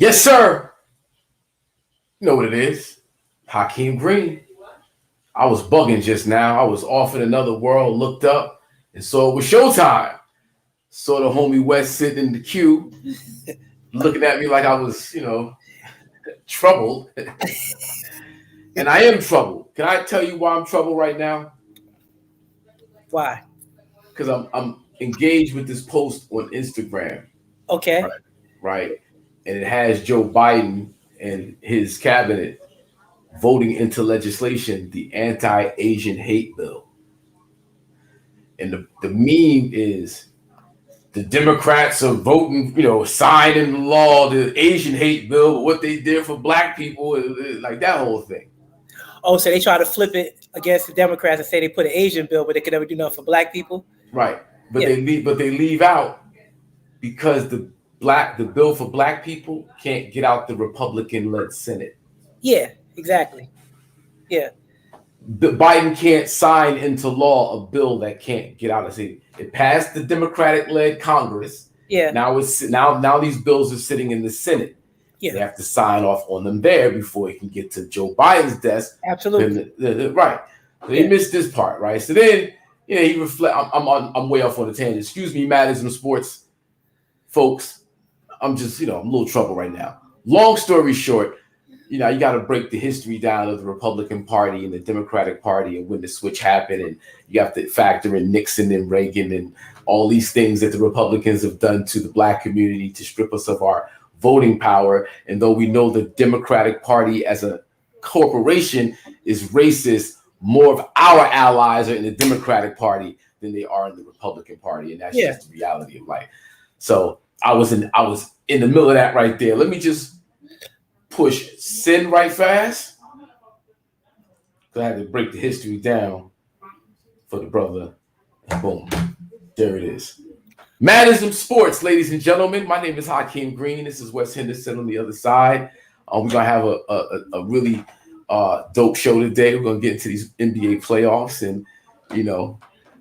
Yes, sir. You know what it is. Hakeem Green. I was bugging just now. I was off in another world, looked up, and saw it was showtime. Saw the homie WES sitting in the queue, looking at me like I was, troubled. And I am troubled. Can I tell you why I'm troubled right now? Why? Because I'm engaged with this post on Instagram. Okay. Right. And it has Joe Biden and his cabinet voting into legislation the anti-Asian hate bill. And the meme is the Democrats are voting, signing the law, the Asian hate bill, but what they did for black people, like that whole thing. Oh, so they try to flip it against the Democrats and say they put an Asian bill, but they could never do nothing for black people? Right. But they leave out because the bill for black people can't get out the Republican-led Senate. Yeah, exactly. Yeah. Biden can't sign into law a bill that can't get out of the Senate. It passed the Democratic-led Congress. Yeah. Now these bills are sitting in the Senate. Yeah. They have to sign off on them there before it can get to Joe Biden's desk. Absolutely. Right. So they missed this part, right? So then, he reflect. I'm way off on a tangent. Excuse me, IZM SPORTS folks. I'm just, I'm a little trouble right now. Long story short, you got to break the history down of the Republican Party and the Democratic Party and when the switch happened. And you have to factor in Nixon and Reagan and all these things that the Republicans have done to the black community to strip us of our voting power. And though we know the Democratic Party as a corporation is racist, more of our allies are in the Democratic Party than they are in the Republican Party. And that's just the reality of life. So I was in the middle of that right there. Let me just push send right fast. So I had to break the history down for the brother. And boom, there it is. IZM SPORTS, ladies and gentlemen. My name is Hakeem Green. This is Wes Henderson on the other side. We're gonna have a really dope show today. We're gonna get into these NBA playoffs and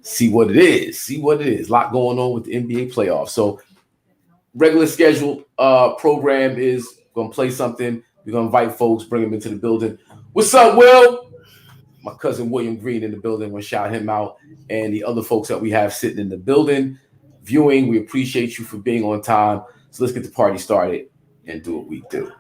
see what it is. A lot going on with the NBA playoffs. So regular scheduled program is gonna play something. We're gonna invite folks, bring them into the building. What's up, Will? My cousin William Green in the building. We'll shout him out, and the other folks that we have sitting in the building viewing. We appreciate you for being on time. So let's get the party started and do what we do.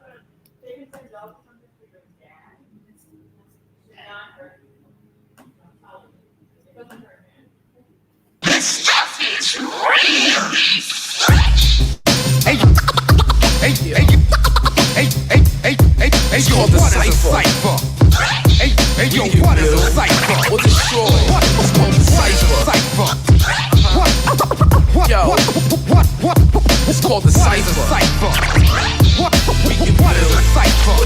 This stuff is really fresh. Hey, it's called the cipher. Hey, yo, what is a cipher? What's it called? What's called the cipher? Yo, it's called the cipher. What is a cipher?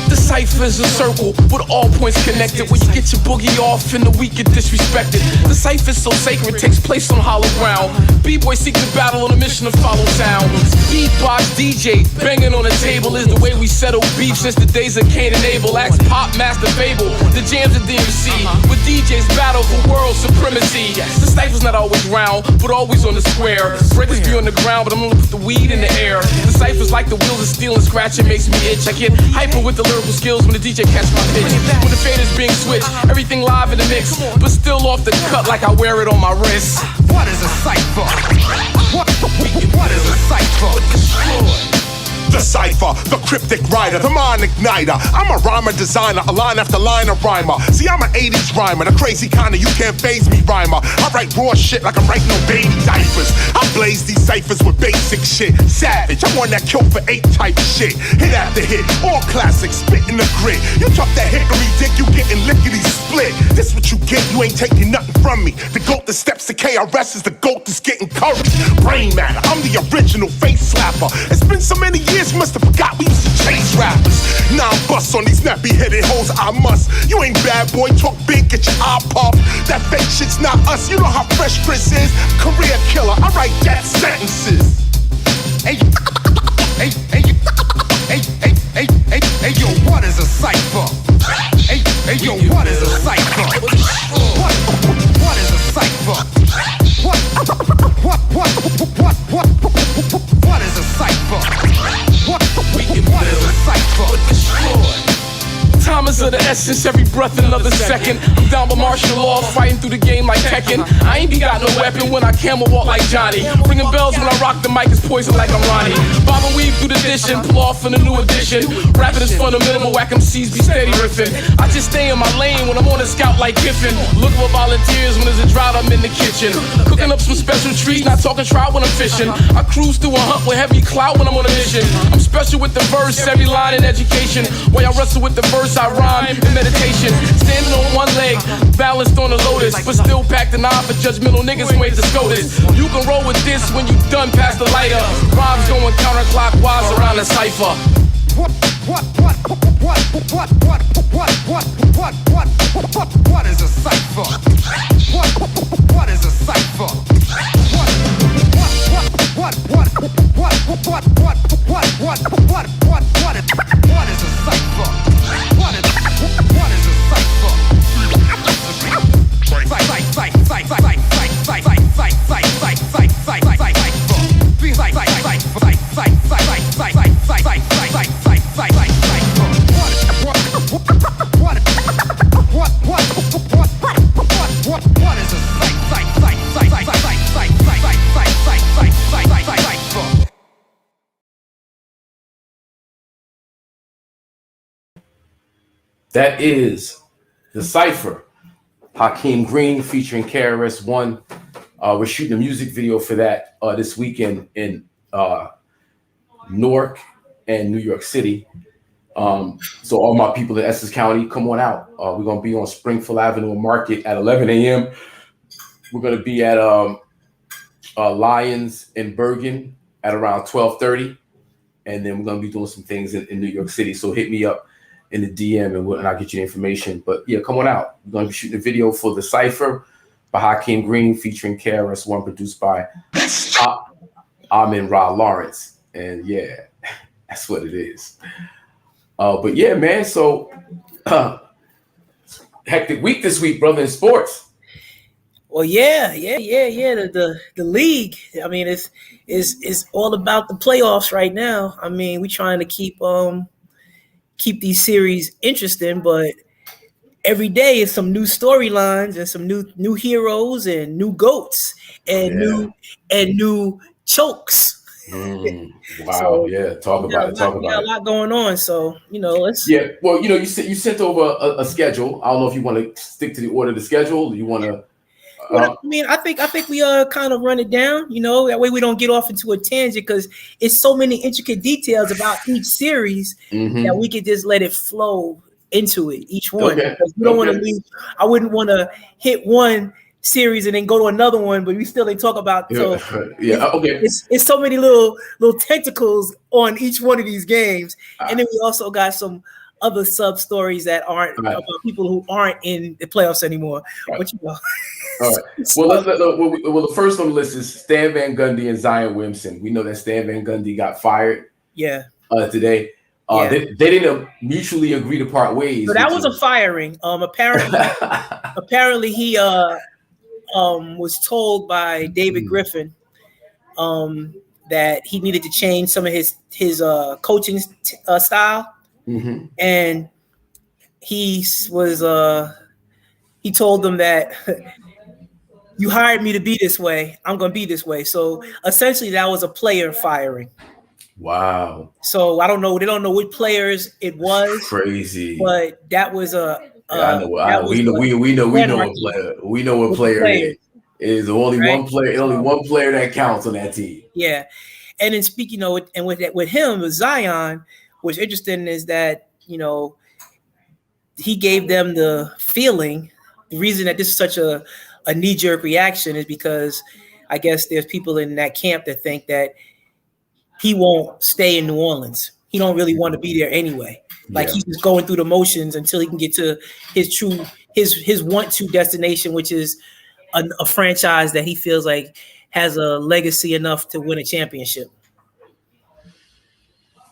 The cipher is a circle with all points connected. Where you get your boogie off and the weak get disrespected. The cipher is so sacred, takes place on hollow ground. B-boys seek the battle on a mission to follow sound. Beatbox DJ, banging on the table is the way we settle beef since the days of Cain and Abel. Axe Pop Master Fable, the jams at DMC, with DJs battle for world supremacy. The cipher's not always round, but always on the square. Breakers be on the ground, but I'm gonna put the weed in the air. The cipher's like the wheels of steel and scratching makes me itch. I get hyper with the lyrical skills when the DJ catch my pitch. When the fader's being switched, everything live in the mix, but still off the cut like I wear it on my wrist. What is a cipher? What is a cipher? The cipher, the cryptic writer, the mind igniter. I'm a rhymer designer, a line after line of rhymer. See, I'm an 80s rhymer, the crazy kind of you can't phase me rhymer. I write raw shit like I'm writing on baby diapers. I blaze these ciphers with basic shit. Savage, I'm one that killed for 8 type shit. Hit after hit, all classics, spit in the grit. You talk that hickory dick, you getting lickety split. This what you get, you ain't taking nothing from me. The goat that steps to KRS is the goat that's getting curried. Brain matter, I'm the original face slapper. It's been so many years, you must have forgot we used to chase rappers. Now I'm bust on these nappy-headed hoes, I must. You ain't bad boy, talk big, get your eye popped. That fake shit's not us, you know how fresh Chris is. Career killer, I write death sentences. Hey, yo, what is a cipher? Hey, yo, what is a cipher? What is a cipher? What is a cipher? of the essence, every breath another second. I'm down by martial law, fighting through the game like Tekken. I ain't got no weapon when I camel walk like Johnny. Ringing bells when I rock the mic is poison like I'm Ronnie. Bob and weave through the dish and pull off in the new edition. Rapping is fundamental, whack MCs be steady riffing. I just stay in my lane when I'm on a scout like Kiffin. Look for volunteers when there's a drought, I'm in the kitchen. Cooking up some special treats, not talking trout when I'm fishing. I cruise through a hunt with heavy clout when I'm on a mission. I'm special with the verse, every line in education. While y'all wrestle with the verse, I rhyme in meditation. Standing on one leg, balanced on the lotus, but still packed an eye for judgmental niggas who ain't the SCOTUS. You can roll with this when you done past the lighter. Rhymes going counterclockwise around the cipher. What is a cipher? What is a cipher? What is a cipher? What is a cipher? That is the Cypher, Hakeem Green featuring KRS-One. We're shooting a music video for that this weekend in Newark and New York City. So all my people in Essex County, come on out. We're going to be on Springfield Avenue Market at 11 a.m. We're going to be at Lions in Bergen at around 12:30. And then we're going to be doing some things in New York City. So hit me up in the DM and I'll get you the information. But yeah, come on out. We're going to be shooting a video for the Cypher by Hakeem Green featuring KRS-One, produced by Amin Ra Lawrence. And yeah, that's what it is. But yeah, man, so hectic week this week, brother, in sports. Well, yeah. The league. I mean, it's all about the playoffs right now. I mean, we're trying to keep these series interesting, but every day is some new storylines and some new heroes and new goats and new chokes. Wow. So, yeah. Talk about it. We got a lot going on. So, let's. Yeah. Well, you sent over a schedule. I don't know if you want to stick to the order of the schedule. Or you want to. Well, I mean, I think we kind of run it down. That way we don't get off into a tangent because it's so many intricate details about each series that we could just let it flow into it, each one. Okay. Because we don't want to leave. I wouldn't want to hit one series and then go to another one, but we still didn't talk about. So okay. It's so many little tentacles on each one of these games, and then we also got some other sub stories that aren't about people who aren't in the playoffs anymore. Right. But All right. Well, the first on the list is Stan Van Gundy and Zion Williamson. We know that Stan Van Gundy got fired. Yeah. Today. They didn't mutually agree to part ways. So that was a firing. Apparently he was told by David Griffin that he needed to change some of his coaching style. And he told them that you hired me to be this way. I'm going to be this way. So essentially that was a player firing. Wow. So I don't know. They don't know which players it was. Crazy. But that was we know what player it is. Only one player that counts on that team. Yeah. And then speaking of and with him, with Zion, what's interesting is that, he gave them the feeling. The reason that this is such a knee-jerk reaction is because I guess there's people in that camp that think that he won't stay in New Orleans. He don't really want to be there anyway. Like he's just going through the motions until he can get to his want-to destination, which is a franchise that he feels like has a legacy enough to win a championship.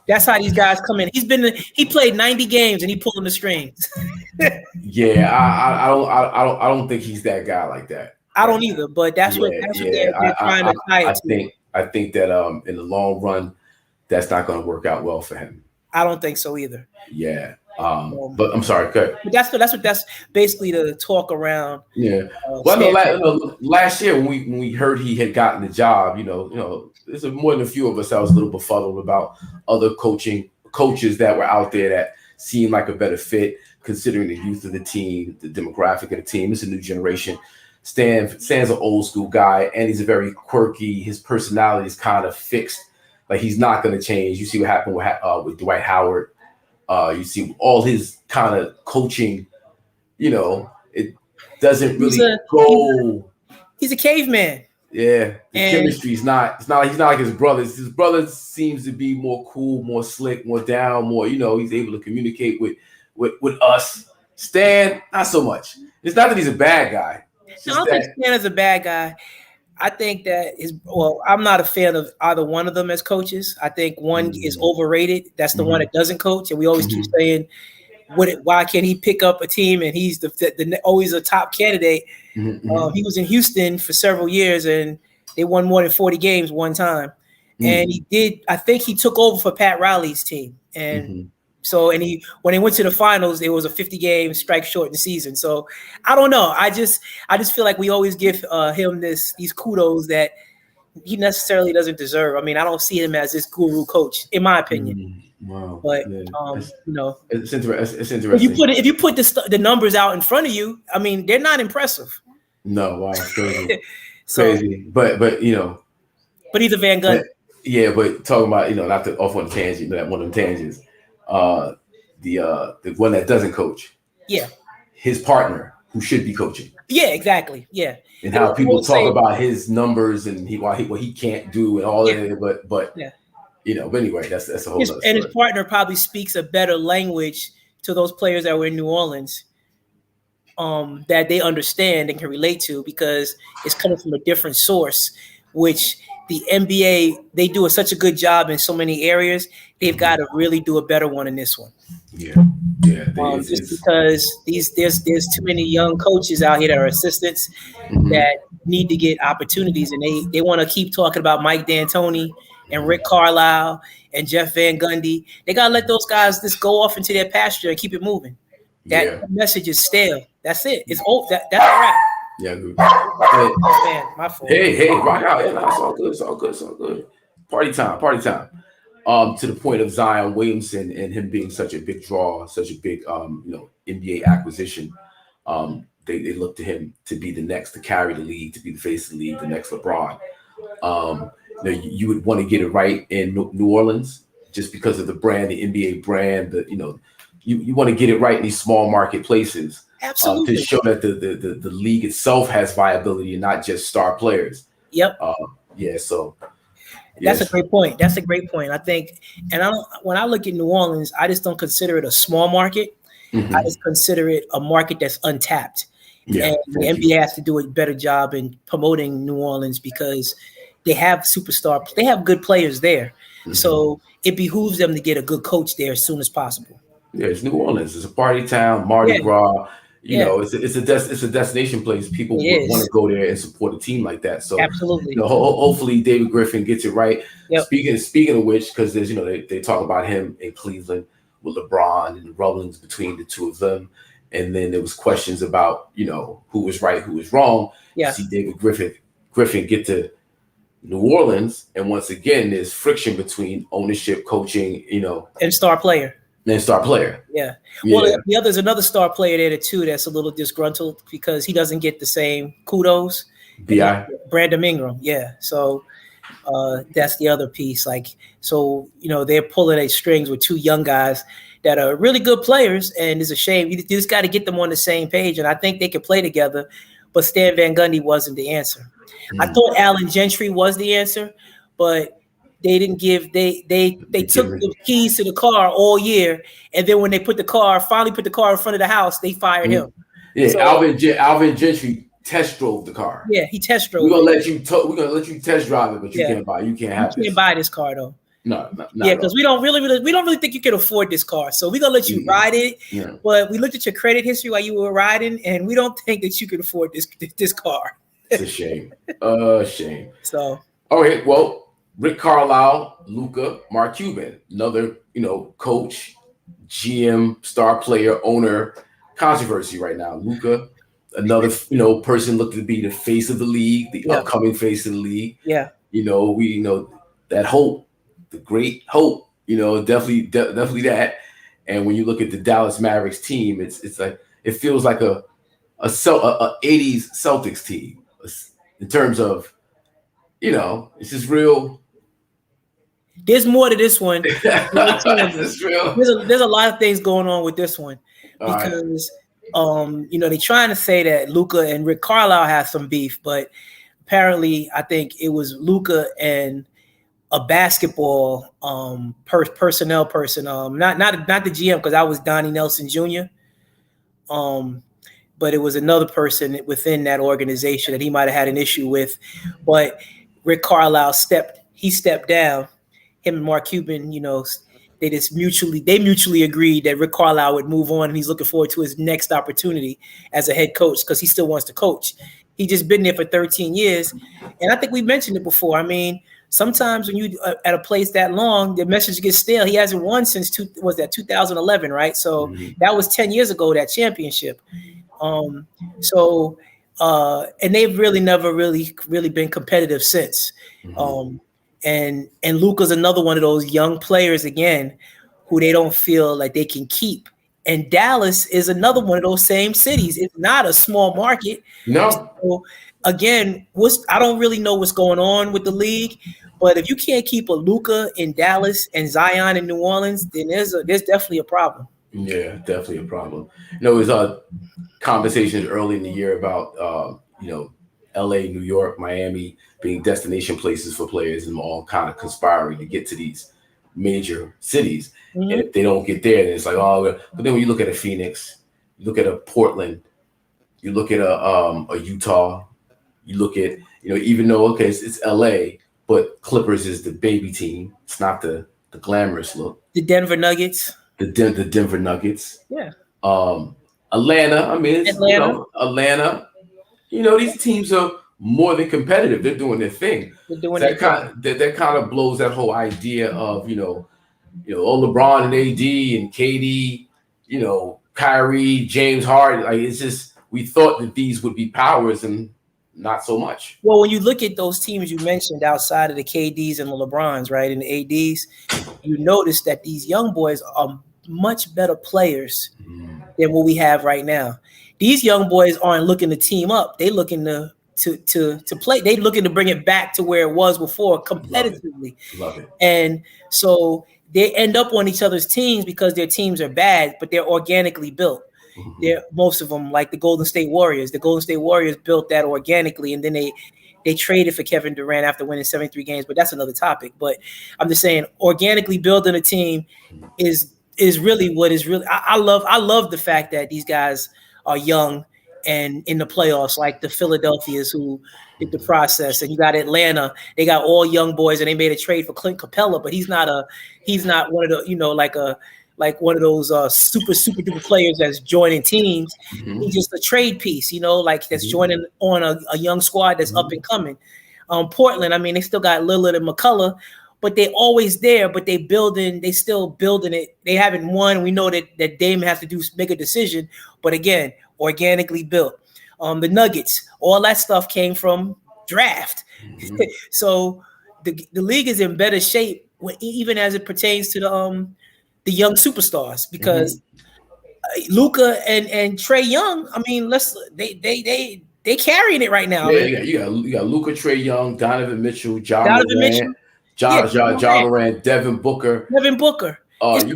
That's how these guys come in. He played 90 games and he pulling the strings. I don't think he's that guy like that. I don't either, but that's what they're trying to tie it to. I think that in the long run, that's not going to work out well for him. I don't think so either. Yeah. But I'm sorry, good. But that's basically the talk around. Yeah. Well, I know last year when we heard he had gotten the job, there's more than a few of us that was a little befuddled about other coaches that were out there that seemed like a better fit, considering the youth of the team, the demographic of the team. It's a new generation. Stan's an old school guy, and he's a very quirky. His personality is kind of fixed. Like, he's not going to change. You see what happened with Dwight Howard. You see all his kind of coaching, it doesn't really go. He's a caveman. Yeah, the chemistry is not. He's not like his brothers. His brother seems to be more cool, more slick, more down, more. He's able to communicate with us. Stan, not so much. It's not that he's a bad guy. I don't think Stan is a bad guy. I think that I'm not a fan of either one of them as coaches. I think one is overrated. That's the one that doesn't coach. And we always keep saying, why can't he pick up a team? And he's always a top candidate. He was in Houston for several years and they won more than 40 games one time. And I think he took over for Pat Riley's team. And when they went to the finals, it was a 50-game strike shortened season. So I don't know. I just feel like we always give him these kudos that he necessarily doesn't deserve. I mean, I don't see him as this guru coach, in my opinion. Wow. But it's interesting. If you put the numbers out in front of you, I mean, they're not impressive. No, wow, it's crazy. Crazy. But But he's a Van Gundy. Yeah, but talking about not to off on a tangent, but one of them tangents. The one that doesn't coach, his partner who should be coaching, exactly, and how people talk about his numbers and what he can't do and all that, but but anyway, that's a whole other story. And his partner probably speaks a better language to those players that were in New Orleans, that they understand and can relate to, because it's coming from a different source, which the NBA, they do such a good job in so many areas. They've got to really do a better one in this one. Just because there's too many young coaches out here that are assistants that need to get opportunities, and they want to keep talking about Mike D'Antoni and Rick Carlisle and Jeff Van Gundy. They got to let those guys just go off into their pasture and keep it moving. That message is stale. That's it. It's old. That's a wrap. Yeah, good. Oh man, my fault. Hey, rock out. It's all good. Party time. To the point of Zion Williamson and him being such a big draw, such a big NBA acquisition. They look to him to be the next to carry the league, to be the face of the league, the next LeBron. You would want to get it right in New Orleans just because of the brand, the NBA brand. You want to get it right in these small market places. Absolutely. To show that the league itself has viability and not just star players. Yep. So that's a great point. I think, and when I look at New Orleans, I just don't consider it a small market. I just consider it a market that's untapped. And the NBA has to do a better job in promoting New Orleans because they have they have good players there. So it behooves them to get a good coach there as soon as possible. Yeah, it's New Orleans. It's a party town, Mardi Gras. It's a destination place. People want to go there and support a team like that. So absolutely, hopefully David Griffin gets it right. Yep. Speaking of which, because there's they talk about him in Cleveland with LeBron and the rumblings between the two of them, and then there was questions about who was right, who was wrong. Yeah, see David Griffin get to New Orleans, and once again there's friction between ownership, coaching, and star player. Yeah. Well, there's another star player there too that's a little disgruntled because he doesn't get the same kudos. B.I. Brandon Ingram. Yeah. So that's the other piece. They're pulling at strings with two young guys that are really good players, and it's a shame. You just got to get them on the same page, and I think they could play together. But Stan Van Gundy wasn't the answer. I thought Allen Gentry was the answer, but they didn't give. They took the keys to the car all year, and then when they finally put the car in front of the house, they fired him. Yeah, so, Alvin Gentry test drove the car. Yeah, he test drove. We're gonna let you test drive it, but you can't buy. You can't buy this car though. No, because we don't really think you can afford this car. So we're gonna let you ride it. Yeah. But we looked at your credit history while you were riding, and we don't think that you can afford this car. It's a shame. Shame. So all right, well. Rick Carlisle, Luka, Mark Cuban, another, coach GM, star player, owner controversy right now. Luka, another person looked to be the face of the league, the upcoming face of the league. Yeah. We that hope, the great hope. Definitely that. And when you look at the Dallas Mavericks team, it's like it feels like a 80s Celtics team in terms of it's just real. There's more to this one. It's real. There's a lot of things going on with this one because they're trying to say that Luka and Rick Carlisle have some beef, but apparently I think it was Luka and a basketball personnel person, not the GM, because I was Donnie Nelson Jr. But it was another person within that organization that he might have had an issue with. But Rick Carlisle stepped down. Him and Mark Cuban, they mutually agreed that Rick Carlisle would move on, and he's looking forward to his next opportunity as a head coach because he still wants to coach. He just been there for 13 years, and I think we mentioned it before. I mean, sometimes when you at a place that long, the message gets stale. He hasn't won since 2011, right? So that was 10 years ago, that championship. And they've really never really been competitive since. And Luka's another one of those young players again who they don't feel like they can keep. And Dallas is another one of those same cities. It's not a small market. No. So, again, I don't really know what's going on with the league, but if you can't keep a Luka in Dallas and Zion in New Orleans, then there's definitely a problem. Yeah, definitely a problem. It was conversations early in the year about LA, New York, Miami being destination places for players, and all kind of conspiring to get to these major cities. And if they don't get there, then it's like, but then when you look at a Phoenix, you look at a Portland, you look at a Utah, you look at, even though, it's LA, but Clippers is the baby team. It's not the glamorous look. The Denver Nuggets. The Denver Nuggets. Yeah. Atlanta. I mean, Atlanta. These teams are more than competitive. They're doing their thing. That kind of blows that whole idea of LeBron and AD and KD, Kyrie, James Harden. Like, it's just, we thought that these would be powers, and not so much. Well, when you look at those teams you mentioned outside of the KDs and the LeBrons, right, and the ADs, you notice that these young boys are much better players than what we have right now. These young boys aren't looking to team up. They looking to play. They looking to bring it back to where it was before competitively. Love it. And so they end up on each other's teams because their teams are bad, but they're organically built. Most of them, like the Golden State Warriors. The Golden State Warriors built that organically, and then they traded for Kevin Durant after winning 73 games, but that's another topic. But I'm just saying, organically building a team is really what is really. I love the fact that these guys are young and in the playoffs, like the Philadelphias who did the process, and you got Atlanta. They got all young boys, and they made a trade for Clint Capella, but he's not one of the like one of those super duper players that's joining teams. He's just a trade piece, that's joining on a young squad that's up and coming. Portland, I mean, they still got Lillard and McCullough, but they're always there, but they still building it. They haven't won. We know that Dame has to make a decision, but again, organically built. The Nuggets, all that stuff came from draft. So the league is in better shape even as it pertains to the young superstars, because Luka and Trae Young, I mean, they carrying it right now. Yeah, you got Luka, Trae Young, Donovan Mitchell, John Morant, Devin Booker. You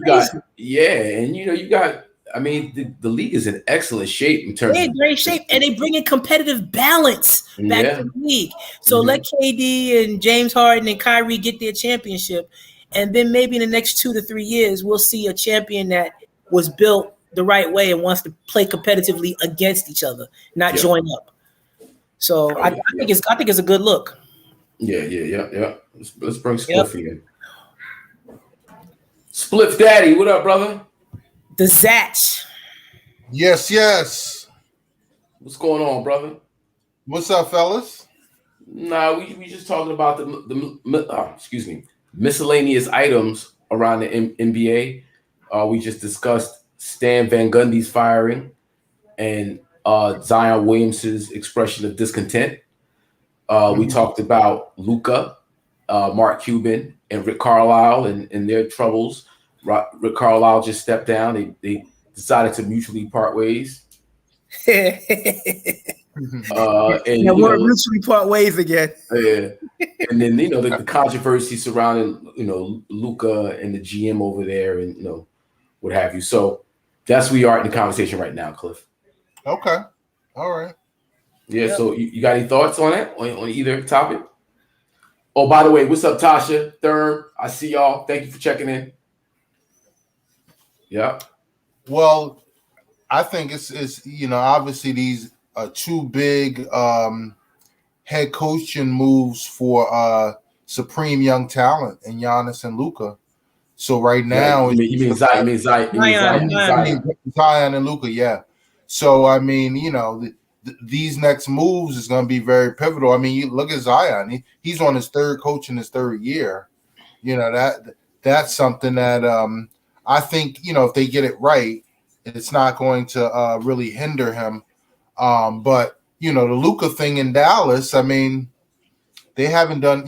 got. I mean, the league is in excellent shape in terms. They're in great shape, and they bring in competitive balance back to the league. So let KD and James Harden and Kyrie get their championship. And then maybe in the next 2 to 3 years, we'll see a champion that was built the right way and wants to play competitively against each other, not join up. So I think it's a good look. Yeah. Let's bring Spliffy in. Spliff Daddy, what up, brother? The Zatch. Yes. What's going on, brother? What's up, fellas? Nah, we just talking about the miscellaneous items around the NBA. We just discussed Stan Van Gundy's firing and Zion Williamson's expression of discontent. We talked about Luka, Mark Cuban, and Rick Carlisle and their troubles. Rick Carlisle just stepped down. They decided to mutually part ways. And we're mutually part ways again. And then the controversy surrounding Luka and the GM over there, and what have you. So that's where we are in the conversation right now, Cliff. Okay, all right. Yeah. Yep. So you got any thoughts on that on either topic? Oh, by the way, what's up, Tasha Thurm? I see y'all. Thank you for checking in. Yeah. Well, I think it's obviously these are two big head coaching moves for supreme young talent in Giannis and Luka. So right now, you mean Zion and Luka, yeah. So I mean, these next moves is going to be very pivotal. I mean, you look at Zion; he's on his third coach in his third year. That's something that I think if they get it right, it's not going to really hinder him. But the Luka thing in Dallas, I mean, they haven't done.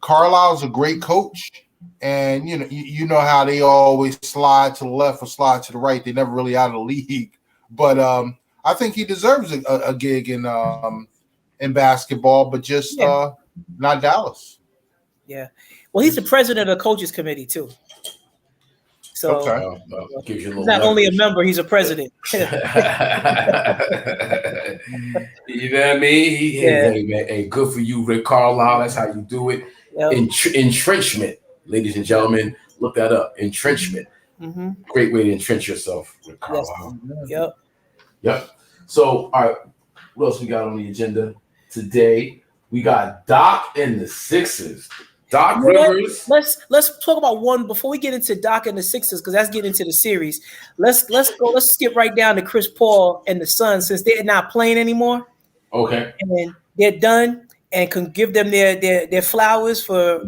Carlisle's a great coach, and you know how they always slide to the left or slide to the right. They never really out of the league. But I think he deserves a gig in basketball, but just not Dallas. Yeah. Well, he's the president of the coaches committee too. So gives you a he's not only a member, he's a president. You know what I mean? Hey, good for you, Rick Carlisle. That's how you do it. Yep. Entrenchment, ladies and gentlemen. Look that up. Entrenchment. Mm-hmm. Great way to entrench yourself, Rick Carlisle. Yes. Yep. So, all right, what else we got on the agenda today? We got Doc and the Sixers. Doc Rivers. Let's talk about one before we get into Doc and the Sixers, because that's getting into the series. Let's skip right down to Chris Paul and the Suns, since they're not playing anymore. Okay. And they're done, and can give them their flowers for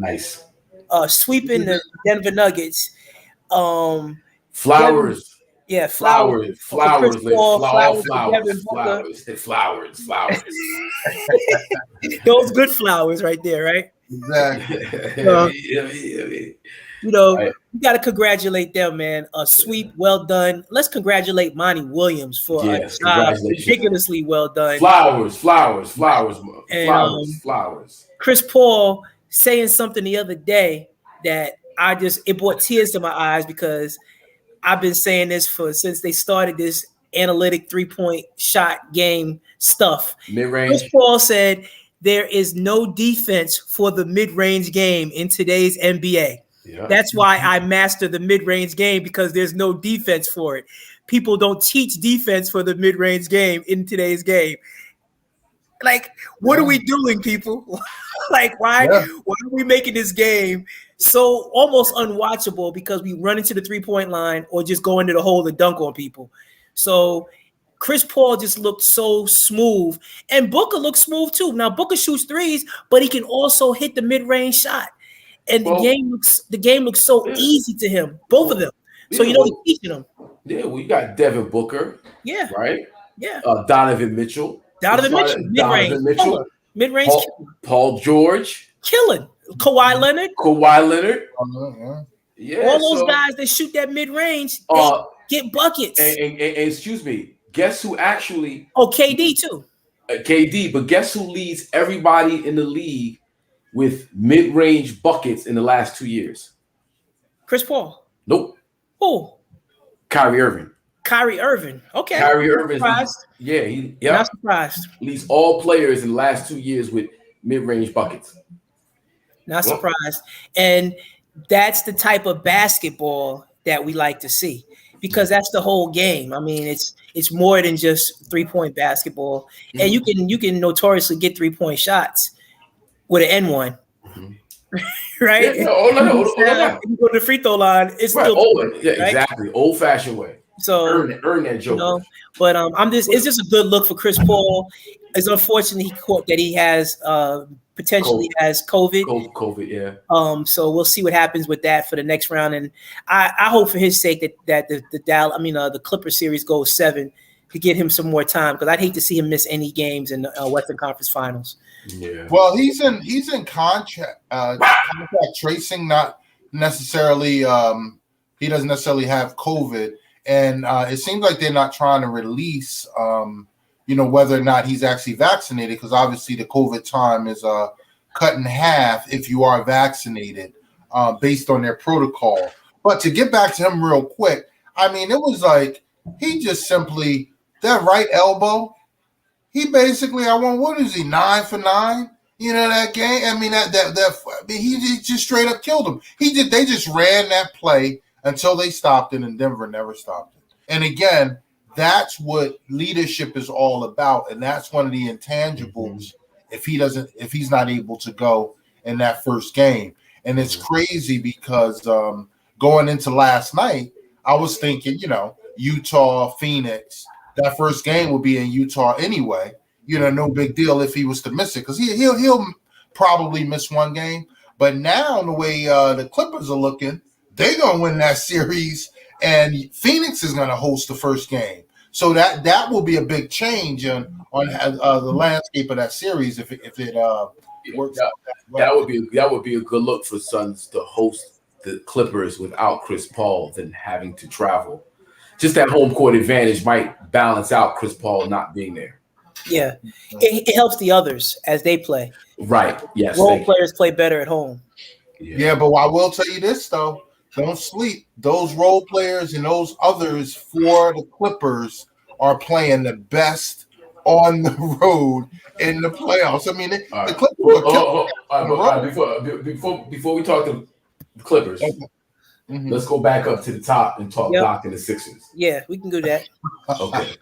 sweeping the Denver Nuggets. Flowers. Yeah, flowers. Flowers. Those good flowers right there, right? Exactly. You got to congratulate them, man. A sweep, well done. Let's congratulate Monty Williams for a job ridiculously well done. Flowers. Chris Paul saying something the other day that it brought tears to my eyes, because I've been saying this since they started this analytic 3-point shot game stuff. Mid-range. Chris Paul said there is no defense for the mid-range game in today's NBA. Yeah. That's why I master the mid-range game, because there's no defense for it. People don't teach defense for the mid-range game in today's game. Like, what are we doing, people? Like, why are we making this game so almost unwatchable because we run into the 3-point line or just go into the hole and dunk on people? So Chris Paul just looked so smooth, and Booker looked smooth too. Now Booker shoots threes, but he can also hit the mid-range shot, and the game looks so easy to him, both of them. So he's teaching them. Yeah, well, you got Devin Booker. Yeah, right. Yeah, Donovan Mitchell, mid-range, mid-range. Paul George, killing. Kawhi Leonard. Yeah, all those guys that shoot that mid-range, they get buckets. And excuse me, guess who actually? Oh, KD too. KD, but guess who leads everybody in the league with mid-range buckets in the last 2 years? Chris Paul. Nope. Who? Kyrie Irving. Okay. Kyrie Irving. Not surprised. Leads all players in the last 2 years with mid-range buckets. Not surprised. And that's the type of basketball that we like to see, because that's the whole game. I mean, it's more than just 3-point basketball. Mm-hmm. And you can notoriously get 3-point shots with an N1. Mm-hmm. Right? Yeah, no. If you go to the free throw line, it's still exactly. Old-fashioned way. So earn that joker. But it's just a good look for Chris Paul. It's unfortunate he has potentially has COVID. COVID, yeah. So we'll see what happens with that for the next round, and I hope for his sake that the Clippers series goes 7 to get him some more time, because I'd hate to see him miss any games in the Western Conference Finals. Yeah. Well, he's in contract tracing, not necessarily. He doesn't necessarily have COVID, and it seems like they're not trying to release, whether or not he's actually vaccinated, because obviously the COVID time is cut in half if you are vaccinated, based on their protocol. But to get back to him real quick, I mean, it was like he just simply that right elbow. He basically, what is he, 9 for 9? That game. I mean, he just straight up killed him. They just ran that play until they stopped it, and Denver never stopped it. And again, that's what leadership is all about, and that's one of the intangibles. If he's not able to go in that first game, and it's crazy because going into last night, I was thinking, Utah, Phoenix. That first game would be in Utah anyway. No big deal if he was to miss it, because he'll probably miss one game. But now the way the Clippers are looking, they're gonna win that series, and Phoenix is gonna host the first game. So that will be a big change on the landscape of that series if it works out that way. That would be a good look for Suns to host the Clippers without Chris Paul than having to travel. Just that home court advantage might balance out Chris Paul not being there. Yeah, it helps the others as they play. Right. Yes. Role players play better at home. Yeah, but I will tell you this though: don't sleep. Those role players and those others for the Clippers are playing the best on the road in the playoffs. I mean, the Clippers. Before we talk to the Clippers. Okay. Mm-hmm. Let's go back up to the top and talk Doc and the Sixers. Yeah, we can do that. Okay.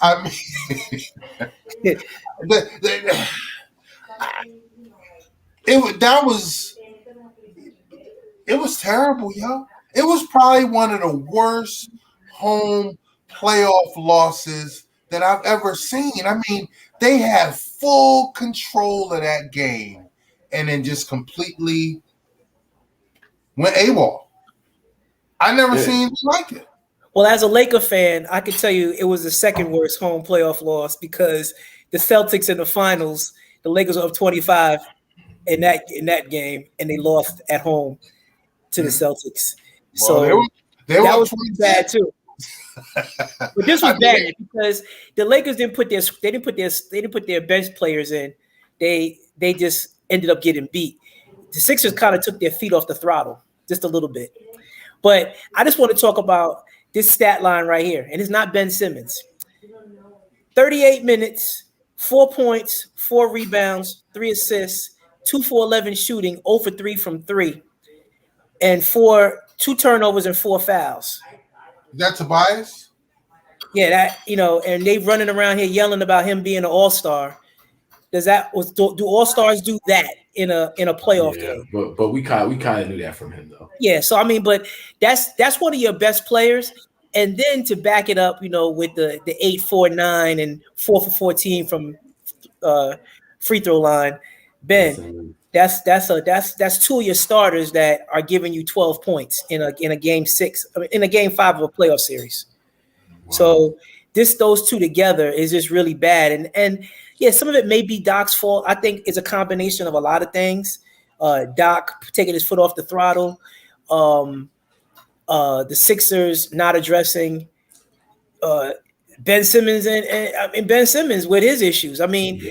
I mean, it was terrible, yo. It was probably one of the worst home playoff losses that I've ever seen. I mean, they had full control of that game and then just completely went AWOL. I never seen anything like it. Well, as a Laker fan, I can tell you it was the second worst home playoff loss, because the Celtics in the finals, the Lakers were up 25 in that game, and they lost at home to the Celtics. Well, so they were that was bad too. But this was bad because the Lakers didn't put their bench players in. They just ended up getting beat. The Sixers kind of took their feet off the throttle just a little bit. But I just want to talk about this stat line right here, and it's not Ben Simmons. 38 minutes, 4 points, 4 rebounds, 3 assists, 2 for 11 shooting, 0 for 3 from 3, and 2 turnovers and 4 fouls. Is that Tobias? Yeah, and they running around here yelling about him being an all-star. Do all-stars do that in a playoff game? But we kind of knew that from him though. Yeah, so I mean, but that's one of your best players, and then to back it up, with the 8 for 9 and 4 for 14 from free throw line, Ben. That's 2 of your starters that are giving you 12 points in a game 6, in a game 5 of a playoff series. Wow. So those two together is just really bad, and yeah, some of it may be Doc's fault. I think it's a combination of a lot of things. Doc taking his foot off the throttle, the Sixers not addressing Ben Simmons and Ben Simmons with his issues. I mean,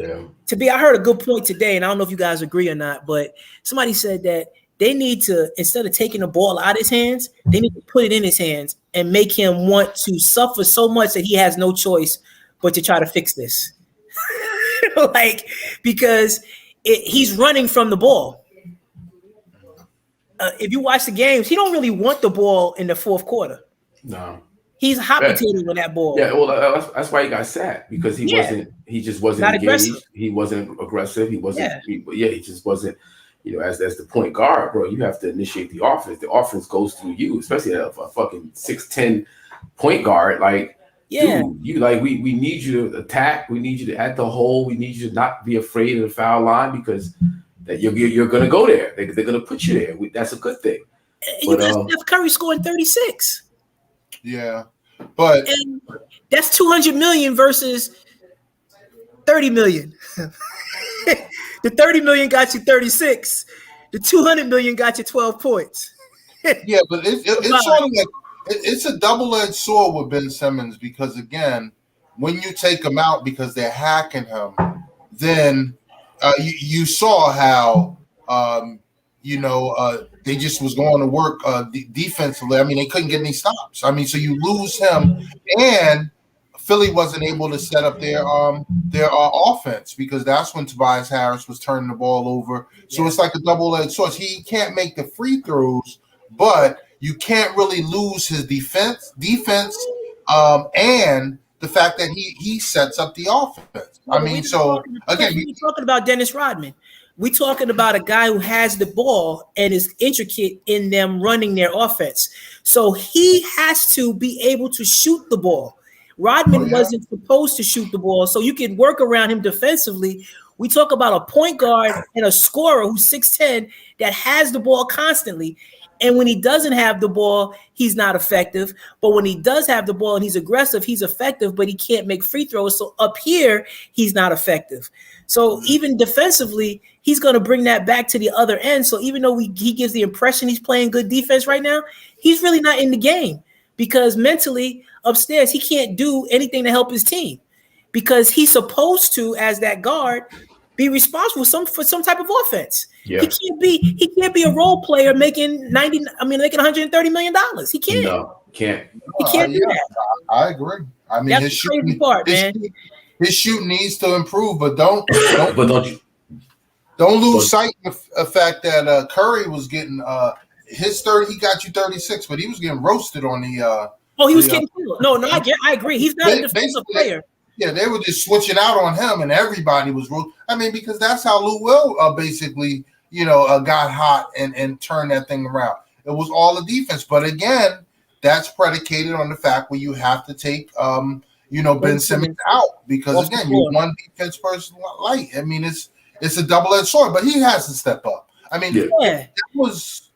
I heard a good point today, and I don't know if you guys agree or not, but somebody said that they need to, instead of taking the ball out of his hands, they need to put it in his hands and make him want to suffer so much that he has no choice but to try to fix this. Because he's running from the ball. If you watch the games, he don't really want the ball in the fourth quarter. No. He's hot potato with that ball. Yeah, well, that's why he got sat, because he just wasn't not engaged. aggressive. He wasn't aggressive. He wasn't. He just wasn't. as the point guard, bro, you have to initiate the offense. The offense goes through you, especially a fucking 6'10" point guard. Like, dude, we need you to attack. We need you to at the hole. We need you to not be afraid of the foul line because that you're gonna go there. They're gonna put you there. That's a good thing. And you got Steph Curry scoring 36. Yeah, but and that's 200 million versus 30 million. The 30 million got you 36. The 200 million got you 12 points. Yeah, but it's sort of like it's a double-edged sword with Ben Simmons because again, when you take him out because they're hacking him, then you saw how they just was going to work defensively. I mean, they couldn't get any stops. I mean, so you lose him, and Philly wasn't able to set up their offense because that's when Tobias Harris was turning the ball over. So it's like a double-edged sword. He can't make the free throws, but you can't really lose his defense, and the fact that he sets up the offense. I mean, so again, we're talking about Dennis Rodman. We're talking about a guy who has the ball and is intricate in them running their offense. So he has to be able to shoot the ball. Rodman wasn't supposed to shoot the ball, so you can work around him defensively. We talk about a point guard and a scorer who's 6'10" that has the ball constantly. And when he doesn't have the ball, he's not effective. But when he does have the ball and he's aggressive, he's effective, but he can't make free throws. So up here, he's not effective. So even defensively, he's going to bring that back to the other end. So even though he gives the impression he's playing good defense right now, he's really not in the game because mentally upstairs, he can't do anything to help his team because he's supposed to, as that guard, be responsible for some type of offense. Yeah. He can't be a role player making $130 million. He can't. No, can't. He can't do that. I agree. I mean, that's the crazy part, man. His shooting needs to improve, but don't lose sight of the fact that Curry was getting his 30. He got you 36, but he was getting roasted on the. He was getting killed. No, I agree. He's not a defensive player. Yeah, they were just switching out on him, and everybody was. I mean, because that's how Lou Will basically, got hot and turned that thing around. It was all the defense, but again, that's predicated on the fact where you have to take, Ben Simmons out because again, you're one defense person light. I mean, it's a double-edged sword, but he has to step up. I mean, that was.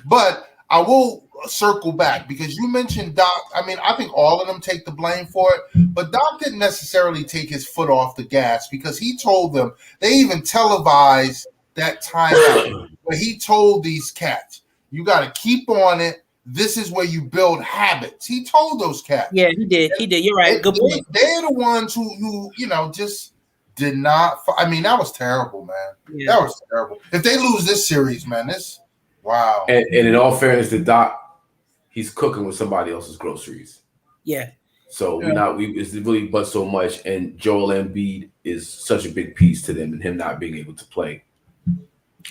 But I will circle back because you mentioned Doc. I mean, I think all of them take the blame for it, but Doc didn't necessarily take his foot off the gas because he told them, they even televised that timeout where he told these cats, you got to keep on it. This is where you build habits. He told those cats. Yeah, he did. You're right. Good boy. They're the ones who just did not. I mean, that was terrible, man. Yeah. That was terrible. If they lose this series, man, wow. And in all fairness to Doc, he's cooking with somebody else's groceries. Yeah. So it's really but so much. And Joel Embiid is such a big piece to them, and him not being able to play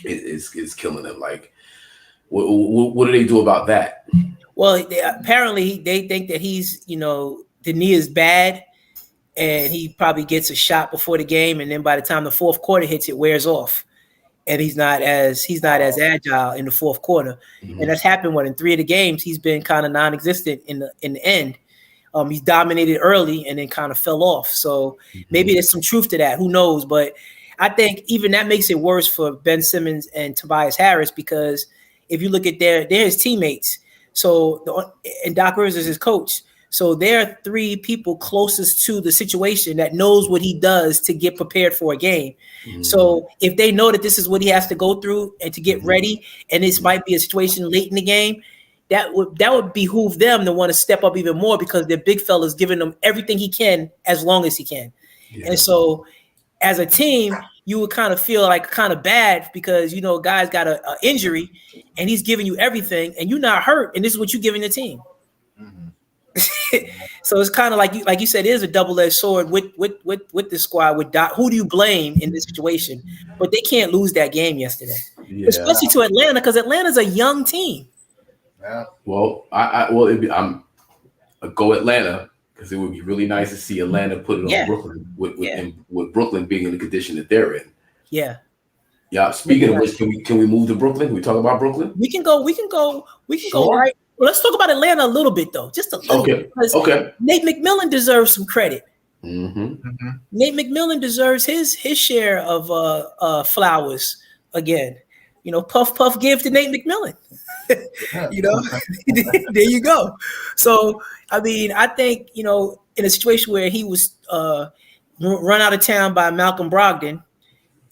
is killing them. Like, what do they do about that? Well, apparently they think that he's, the knee is bad, and he probably gets a shot before the game, and then by the time the fourth quarter hits, it wears off. And he's not as agile in the fourth quarter, and that's happened. In 3 of the games, he's been kind of non-existent in the end. He's dominated early and then kind of fell off. So maybe there's some truth to that. Who knows? But I think even that makes it worse for Ben Simmons and Tobias Harris because if you look at they're his teammates. So and Doc Rivers is his coach. So they're 3 people closest to the situation that knows what he does to get prepared for a game. So if they know that this is what he has to go through and to get ready, and this might be a situation late in the game, that would behoove them to want to step up even more because their big fella's giving them everything he can as long as he can. Yeah. And so as a team, you would kind of feel like kind of bad because, a guy's got an injury and he's giving you everything and you're not hurt. And this is what you're giving the team. So it's kind of like you said, it is a double-edged sword with the squad with Doc. Who do you blame in this situation? But they can't lose that game yesterday, especially to Atlanta because Atlanta's a young team. Yeah. Well, I'm go Atlanta because it would be really nice to see Atlanta put it on Brooklyn with Brooklyn being in the condition that they're in. Yeah. Yeah. Speaking of which, can we move to Brooklyn? Can we talk about Brooklyn? We can go right. Well, let's talk about Atlanta a little bit though, just a little bit, because Nate McMillan deserves some credit. Nate McMillan deserves his share of flowers again. You know, puff puff give to Nate McMillan. You know, there you go. So I mean, I think, you know, in a situation where he was run out of town by Malcolm Brogdon,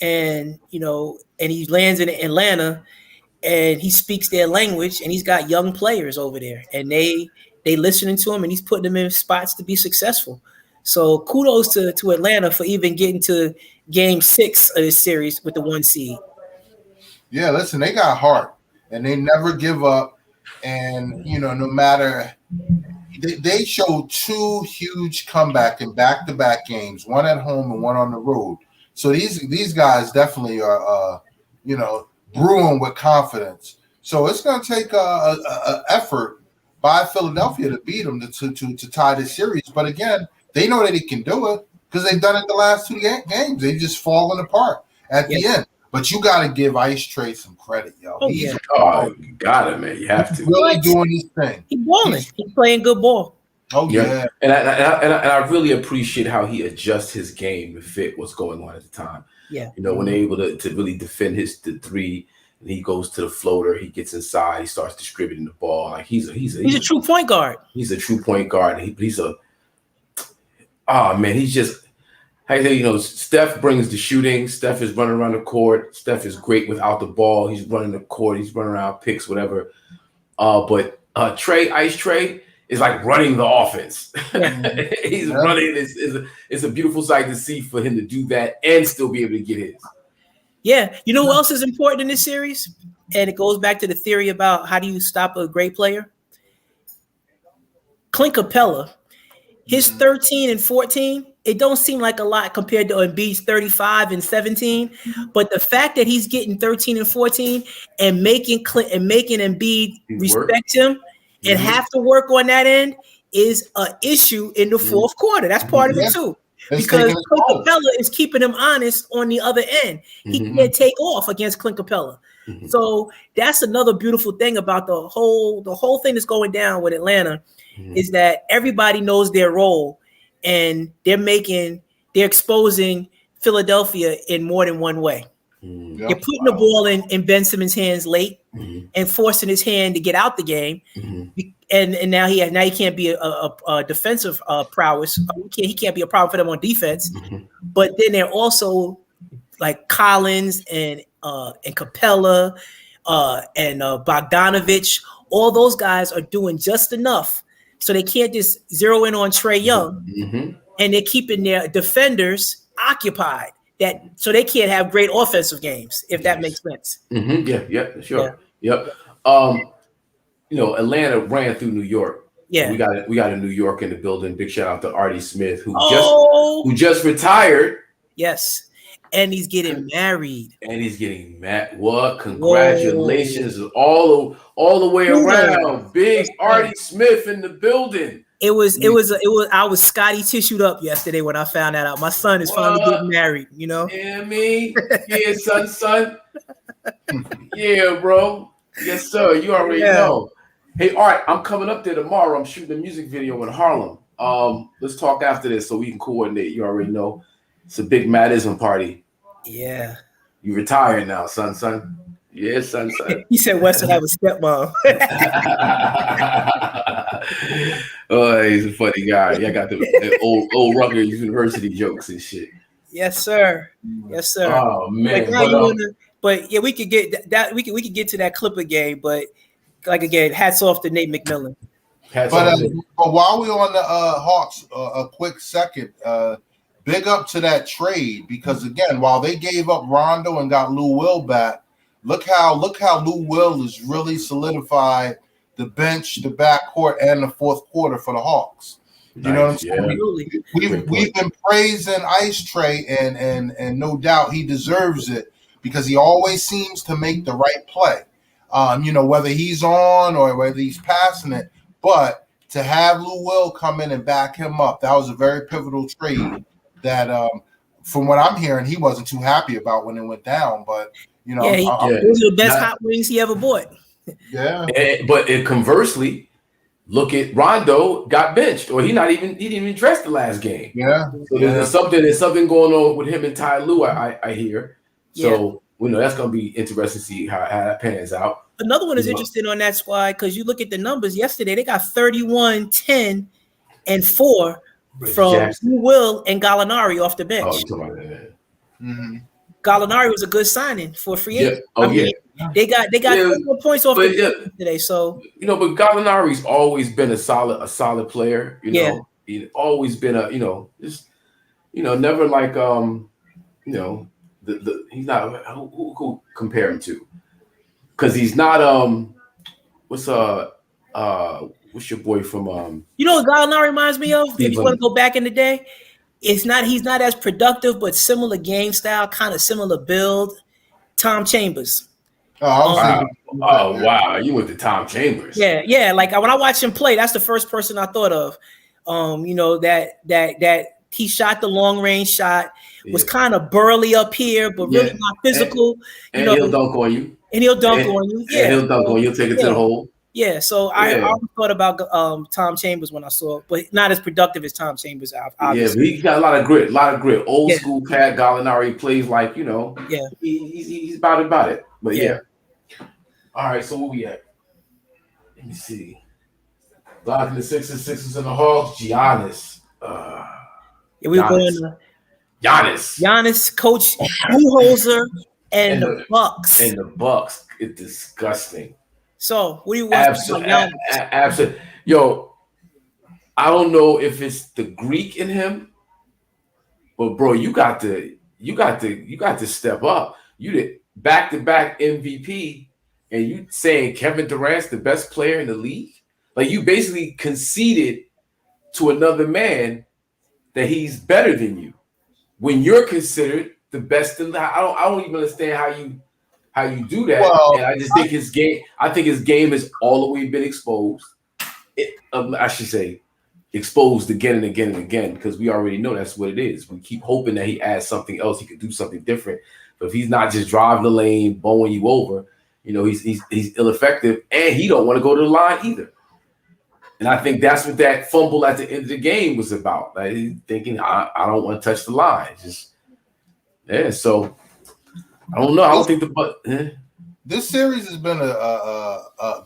and you know, and he lands in Atlanta, and he speaks their language, and he's got young players over there, and they listening to him, and he's putting them in spots to be successful. So kudos to Atlanta for even getting to Game 6 of this series with the 1 seed. Yeah, listen, they got heart, and they never give up. And you know, no matter, they showed 2 huge comeback in back-to-back games, one at home and one on the road. So these guys definitely are, you know, brewing with confidence. So it's going to take a effort by Philadelphia to beat them to tie this series. But again, they know that they can do it because they've done it the last 2 games. They've just fallen apart at the end. But you got to give Ice Trae some credit, yo. You got it, man. You have to. Really doing his thing. He's balling. He's playing good ball. Oh yeah. And I really appreciate how he adjusts his game to fit what's going on at the time. Yeah. You know, when they're able to really defend the 3, and he goes to the floater, he gets inside, he starts distributing the ball. Like he's a true point guard. He's a true point guard. He's just. You know, Steph brings the shooting. Steph is running around the court. Steph is great without the ball. He's running the court. He's running around picks, whatever. But Ice Trae is like running the offense. He's running. It's a beautiful sight to see for him to do that and still be able to get his. Yeah. You know what else is important in this series? And it goes back to the theory about how do you stop a great player? Clint Capella, his 13 and 14, it don't seem like a lot compared to Embiid's 35 and 17, but the fact that he's getting 13 and 14 and making Embiid respect him and have to work on that end is an issue in the fourth quarter. That's part of it too, because Clint Capella is keeping him honest on the other end. He can't take off against Clint Capella. So that's another beautiful thing about the whole thing that's going down with Atlanta is that everybody knows their role. And they're exposing Philadelphia in more than one way. They're putting the ball in Ben Simmons' hands late and forcing his hand to get out the game. And now he can't be a defensive prowess. He can't be a problem for them on defense. But then they're also like Collins and Capella and Bogdanovich. All those guys are doing just enough. So they can't just zero in on Trae Young, and they're keeping their defenders occupied. So they can't have great offensive games, if that makes sense. Yeah, sure. You know, Atlanta ran through New York. Yeah, we got a New York in the building. Big shout out to Artie Smith, who just retired. Yes. And he's getting married. What? Congratulations. All the way around. Big Artie Smith in the building. I was Scotty tissued up yesterday when I found that out. My son is finally getting married, you know? Yeah, me. Yeah, son. Yeah, bro. Yes, sir. You already know. Hey, Art, I'm coming up there tomorrow. I'm shooting a music video in Harlem. Let's talk after this so we can coordinate. You already know. It's a big Madism party. Yeah. You retired now, son. Yes, son. He said Wes would have a stepmom. Oh, he's a funny guy. Yeah, I got the old Rutgers University jokes and shit. Yes, sir. Oh man. But yeah, we could get that. We could get to that Clipper game. But like again, hats off to Nate McMillan. But while we're on the Hawks, a quick second. Big up to that trade because again, while they gave up Rondo and got Lou Will back, look how Lou Will has really solidified the bench, the backcourt, and the fourth quarter for the Hawks. You know what I'm saying? We've been praising Ice Trae, and no doubt he deserves it because he always seems to make the right play. You know, whether he's on or whether he's passing it, but to have Lou Will come in and back him up, that was a very pivotal trade. That from what I'm hearing, he wasn't too happy about when it went down. But You know, Yeah, those are the best hot wings he ever bought. Yeah. But conversely, look at Rondo got benched, or he didn't even dress the last game. Yeah. So there's something going on with him and Ty Lue, I hear. So that's gonna be interesting to see how that pans out. Another one is interesting on that squad because you look at the numbers yesterday, they got 31, 10, and 4 from Will and Gallinari off the bench. Oh, you're talking about that. Mm-hmm. Gallinari was a good signing for a free agent. They got 4 points off the bench today. So but Gallinari's always been a solid player. You know, he's always been never like he's not who compare him to, because he's not what's your boy from what Gallinari reminds me of? If you want to go back in the day, he's not as productive, but similar game style, kind of similar build. Tom Chambers. Wow, you went to Tom Chambers. Yeah. Like when I watched him play, that's the first person I thought of. That he shot the long range shot, was kind of burly up here, but really not physical. And he'll dunk on you. And he'll dunk on you. Yeah, and he'll dunk on you. He'll take it to the hole. Yeah, so I always thought about Tom Chambers when I saw it, but not as productive as Tom Chambers. Obviously. Yeah, but he got a lot of grit. Old school Pat Gallinari plays like he's about it. But all right. So where we at? Let me see. Blocking the Sixers and the Hawks. Giannis. We were going to Giannis, Coach Budenholzer, and the Bucks. And the Bucks. It's disgusting. So, what do you want? Absolutely. Yo, I don't know if it's the Greek in him, but bro, you got to step up. You did back-to-back MVP, and you saying Kevin Durant's the best player in the league? Like, you basically conceded to another man that he's better than you when you're considered the best in the. I don't even understand how you do that. And I just think his game has always been exposed. I should say exposed again and again and again, because we already know that's what it is. We keep hoping that he adds something else. He could do something different. But if he's not just driving the lane, bowling you over, he's ineffective, and he don't want to go to the line either. And I think that's what that fumble at the end of the game was about. Like, he's thinking, I don't want to touch the line. So I don't know. I don't think this series has been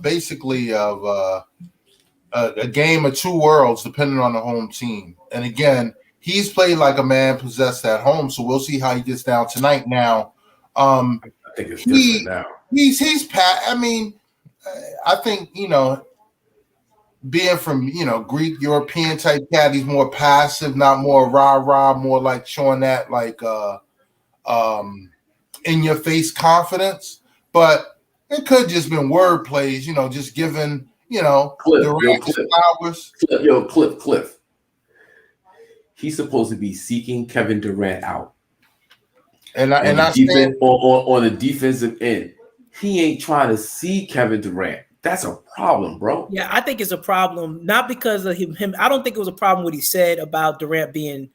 basically of a game of two worlds, depending on the home team. And again, he's played like a man possessed at home, so we'll see how he gets down tonight. Now, I think it's different now. He's Pat. I mean, I think being from Greek European type cat, he's more passive, not more rah-rah, more like showing that like in your face confidence. But it could just been word plays, just giving Durant flowers. Cliff. He's supposed to be seeking Kevin Durant out. On the defensive end, he ain't trying to see Kevin Durant. That's a problem, bro. Yeah, I think it's a problem, not because of him. I don't think it was a problem what he said about Durant being,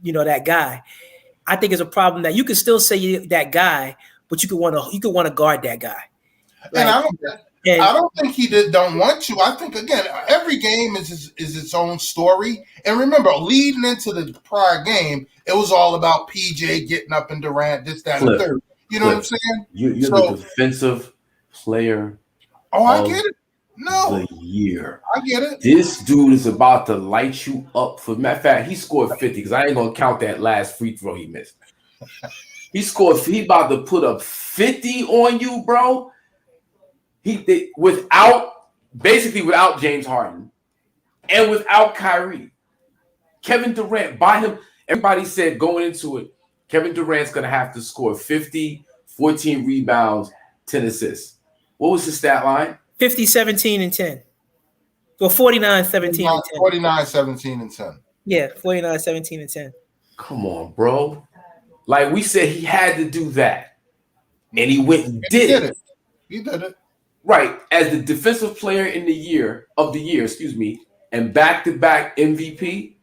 that guy. I think it's a problem that you can still say you're that guy, but you could want to guard that guy. And I don't think he don't want you. I think again, every game is its own story. And remember, leading into the prior game, it was all about PJ getting up and Durant, this, that, and the third. You know what I'm saying? You're the defensive player. Oh, I get it. No, the year. I get it. This dude is about to light you up. For matter of fact, he scored 50 because I ain't gonna count that last free throw he missed. He about to put up 50 on you, bro. Without James Harden and without Kyrie. Kevin Durant by him. Everybody said going into it, Kevin Durant's gonna have to score 50, 14 rebounds, 10 assists. What was his stat line? 50, 17, and 10. Well, 49, 17, and 10. 49, 17, and 10. Yeah, 49, 17, and 10. Come on, bro. Like we said, he had to do that. And he went and did it. He did it. Right. As the defensive player of the year, and back-to-back MVP,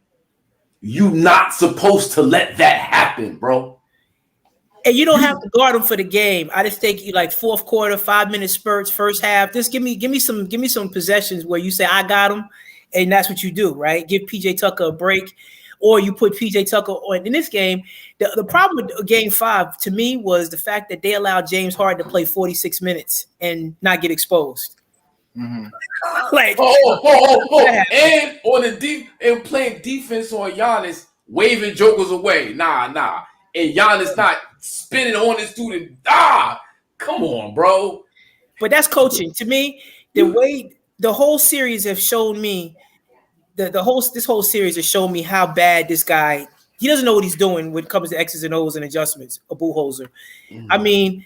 you not supposed to let that happen, bro. And you don't have to guard him for the game. I just take you like fourth quarter, 5-minute spurts, first half. Just give me some possessions where you say I got him, and that's what you do, right? Give PJ Tucker a break, or you put PJ Tucker on. In this game, the problem with Game 5 to me was the fact that they allowed James Harden to play 46 minutes and not get exposed. Mm-hmm. Like, and on the and playing defense on Giannis, waving jokers away. Nah. And Giannis not spinning on this dude. Come on, bro. But that's coaching. To me, the way the whole series have shown me, this whole series has shown me how bad this guy. He doesn't know what he's doing when it comes to X's and O's and adjustments. A bullhozer. Mm-hmm. I mean,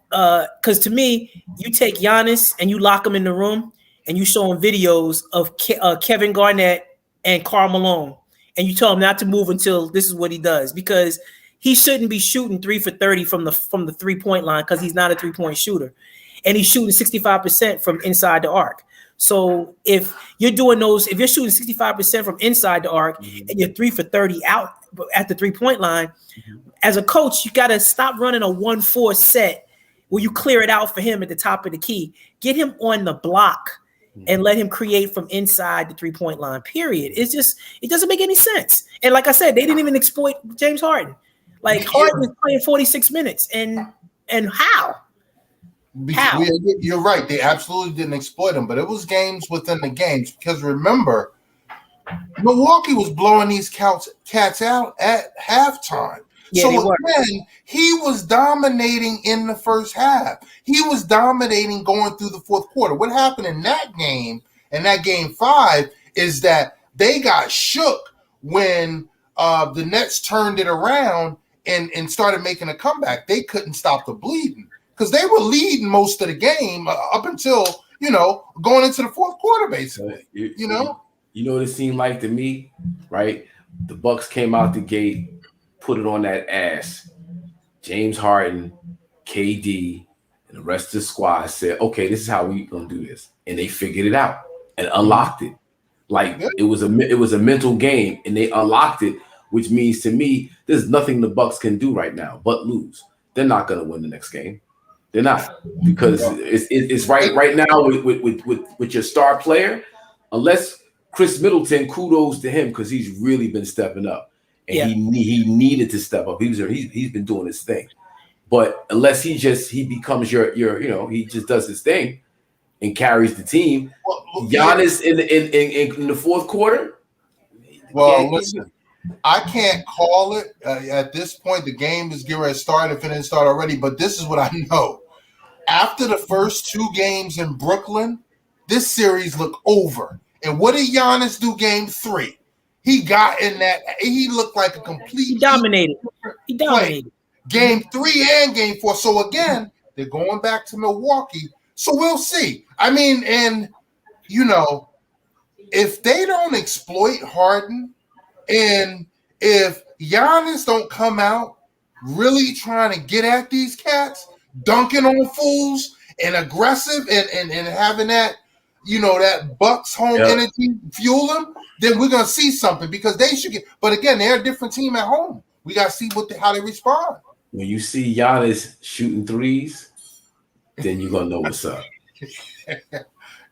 because to me, you take Giannis and you lock him in the room and you show him videos of Kevin Garnett and Karl Malone, and you tell him not to move until this is what he does, because he shouldn't be shooting 3 for 30 from the 3-point line, because he's not a 3-point shooter, and he's shooting 65% from inside the arc. So if you're doing those, if you're shooting 65% from inside the arc, mm-hmm. and you're 3 for 30 out at the 3-point line, mm-hmm. as a coach, you got to stop running a 1-4 set where you clear it out for him at the top of the key. Get him on the block and let him create from inside the 3-point line, period. It doesn't make any sense. And like I said, they didn't even exploit James Harden. Like, Harden is playing 46 minutes. And how? How? You're right. They absolutely didn't exploit him, but it was games within the games. Because remember, Milwaukee was blowing these cats out at halftime. Yeah, so again, he was dominating in the first half. He was dominating going through the fourth quarter. What happened in that game, Game 5, is that they got shook when the Nets turned it around and started making a comeback. They couldn't stop the bleeding because they were leading most of the game up until, going into the fourth quarter, basically. You know what it seemed like to me, right? The Bucks came out the gate, put it on that ass. James Harden, KD, and the rest of the squad said, okay, this is how we gonna do this. And they figured it out and unlocked it. Like, it was a mental game, and they unlocked it, which means to me, there's nothing the Bucks can do right now but lose. They're not gonna win the next game. They're not, because it's right now with your star player, unless Chris Middleton, kudos to him, because he's really been stepping up. And he needed to step up. He's been doing his thing, but unless he becomes your he just does his thing and carries the team. Giannis in the fourth quarter. Well, listen, I can't call it at this point. The game is getting ready to start if it didn't start already. But this is what I know: after the first 2 games in Brooklyn, this series looked over. And what did Giannis do? Game 3. He got in that. He looked like a complete. He dominated. Game 3 and Game 4. So again, they're going back to Milwaukee. So we'll see. I mean, and if they don't exploit Harden, and if Giannis don't come out really trying to get at these cats, dunking on fools and aggressive and having that, that Bucks home energy fuel them, then we're gonna see something, because they should get. But again, they're a different team at home. We gotta see how they respond. When you see Giannis shooting threes, then you're gonna know what's up.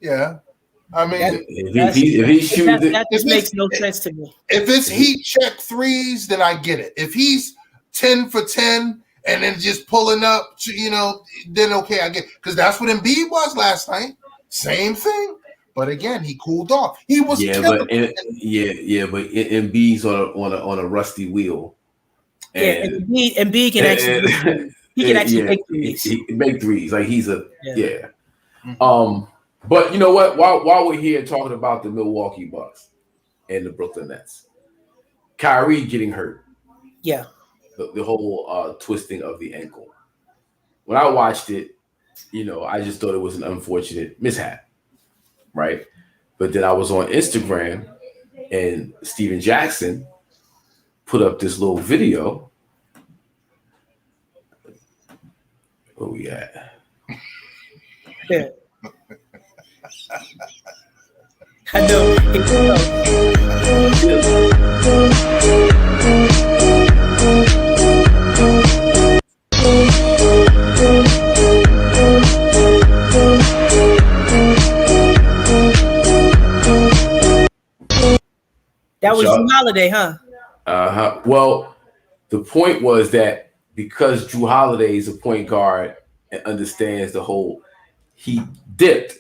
Yeah, I mean, if he's shooting, that just makes no sense to me. If it's heat check threes, then I get it. If he's 10 for 10 and then just pulling up, then okay, I get, because that's what Embiid was last night. Same thing. But again, he cooled off. He was but Embiid's on a rusty wheel. And Embiid can actually make threes. He make threes. Like, he's a Mm-hmm. But you know what? While we're here talking about the Milwaukee Bucks and the Brooklyn Nets, Kyrie getting hurt. Yeah. The whole twisting of the ankle. When I watched it, I just thought it was an unfortunate mishap. Right. But then I was on Instagram, and Steven Jackson put up this little video. Where we at? Yeah. I know. That was Drew Holiday, huh? Well, the point was that because Drew Holiday is a point guard and understands the whole, he dipped.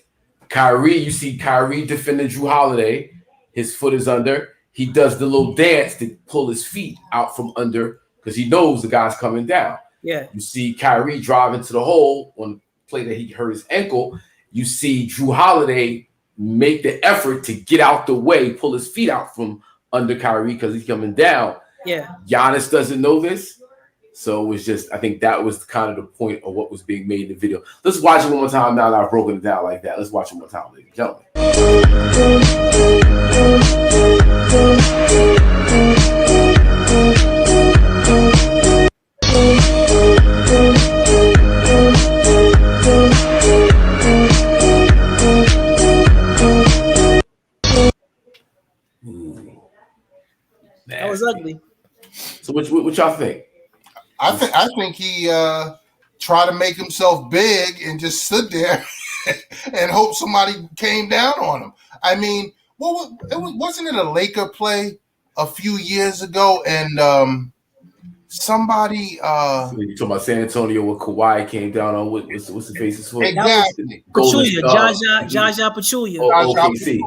Kyrie, you see Kyrie defending Drew Holiday. His foot is under. He does the little dance to pull his feet out from under because he knows the guy's coming down. Yeah. You see Kyrie drive into the hole on the play that he hurt his ankle. You see Drew Holiday make the effort to get out the way, pull his feet out from under Kyrie because he's coming down. Yeah. Giannis doesn't know this. So it was just, I think that was kind of the point of what was being made in the video. Let's watch it one more time now that I've broken it down like that. Let's watch it one more time, ladies and gentlemen. That was ugly. So what y'all think? I think he tried to make himself big and just stood there and hope somebody came down on him. I mean, wasn't it a Laker play a few years ago and somebody you talking about San Antonio where Kawhi came down on what's the face's foot? Exactly. Pachulia, Jaja Pachulia. OKC.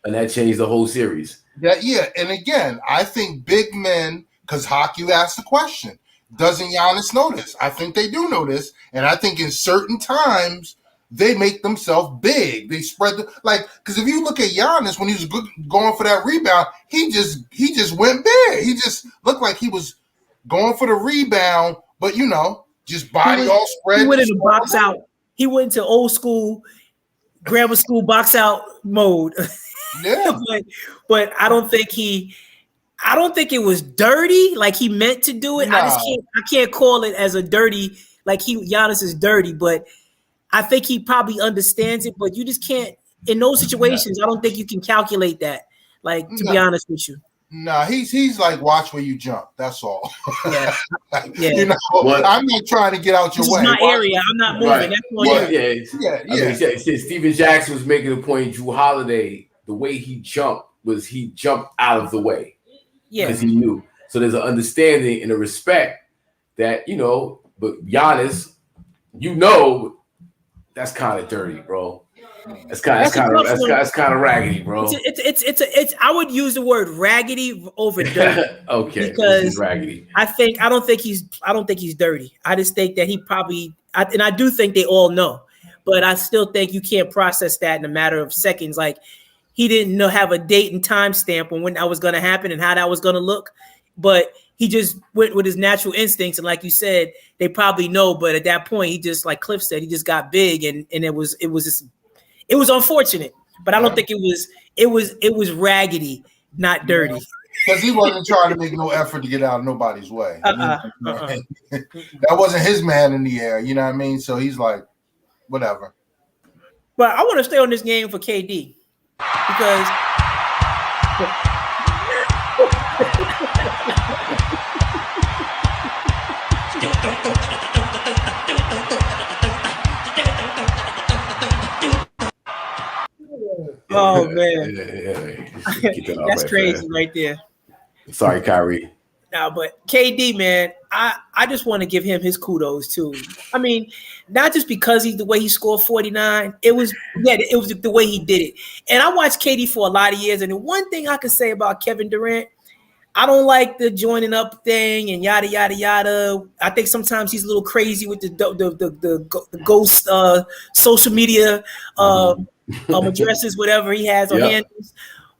And that changed the whole series. Yeah. And again, I think big men, because Hakeem asked the question, doesn't Giannis know this? I think they do know this. And I think in certain times, they make themselves big. They spread because if you look at Giannis when he was going for that rebound, he just went big. He just looked like he was going for the rebound, but just body all spread. He went into box out. He went into old school, grammar school box out mode. Yeah, but I don't think it was dirty. Like he meant to do it. No. I can't call it as a dirty. Like Giannis is dirty, but I think he probably understands it. But you just can't in those situations. I don't think you can calculate that. Like to be honest with you. No, he's like watch where you jump. That's all. Yeah. Yeah. I'm not trying to get out your way. This is my area. I'm not moving. Right. That's my area. Yeah. Steven Jackson was making a point. Drew Holiday, the way he jumped was he jumped out of the way. Yeah. Because he knew. So there's an understanding and a respect that, but Giannis, that's kind of dirty, bro. That's kind of raggedy, bro. It's I would use the word raggedy over dirty. Okay, because raggedy. I don't think he's dirty. I just think that he probably and I do think they all know, but I still think you can't process that in a matter of seconds. Like he didn't have a date and time stamp on when that was going to happen and how that was going to look, but he just went with his natural instincts. And like you said, they probably know, but at that point, he just, like Cliff said, he just got big and it was unfortunate, but I don't think it was raggedy, not dirty. Because he wasn't trying to make no effort to get out of nobody's way. That wasn't his man in the air, you know what I mean? So he's like, whatever. But I want to stay on this game for KD because oh man, that's crazy right there. Sorry, Kyrie. No, but KD, man, I just want to give him his kudos too. I mean, not just because he's the way he scored 49. It was the way he did it. And I watched KD for a lot of years. And the one thing I could say about Kevin Durant, I don't like the joining up thing and yada yada yada. I think sometimes he's a little crazy with the ghost social media addresses, whatever he has on handles.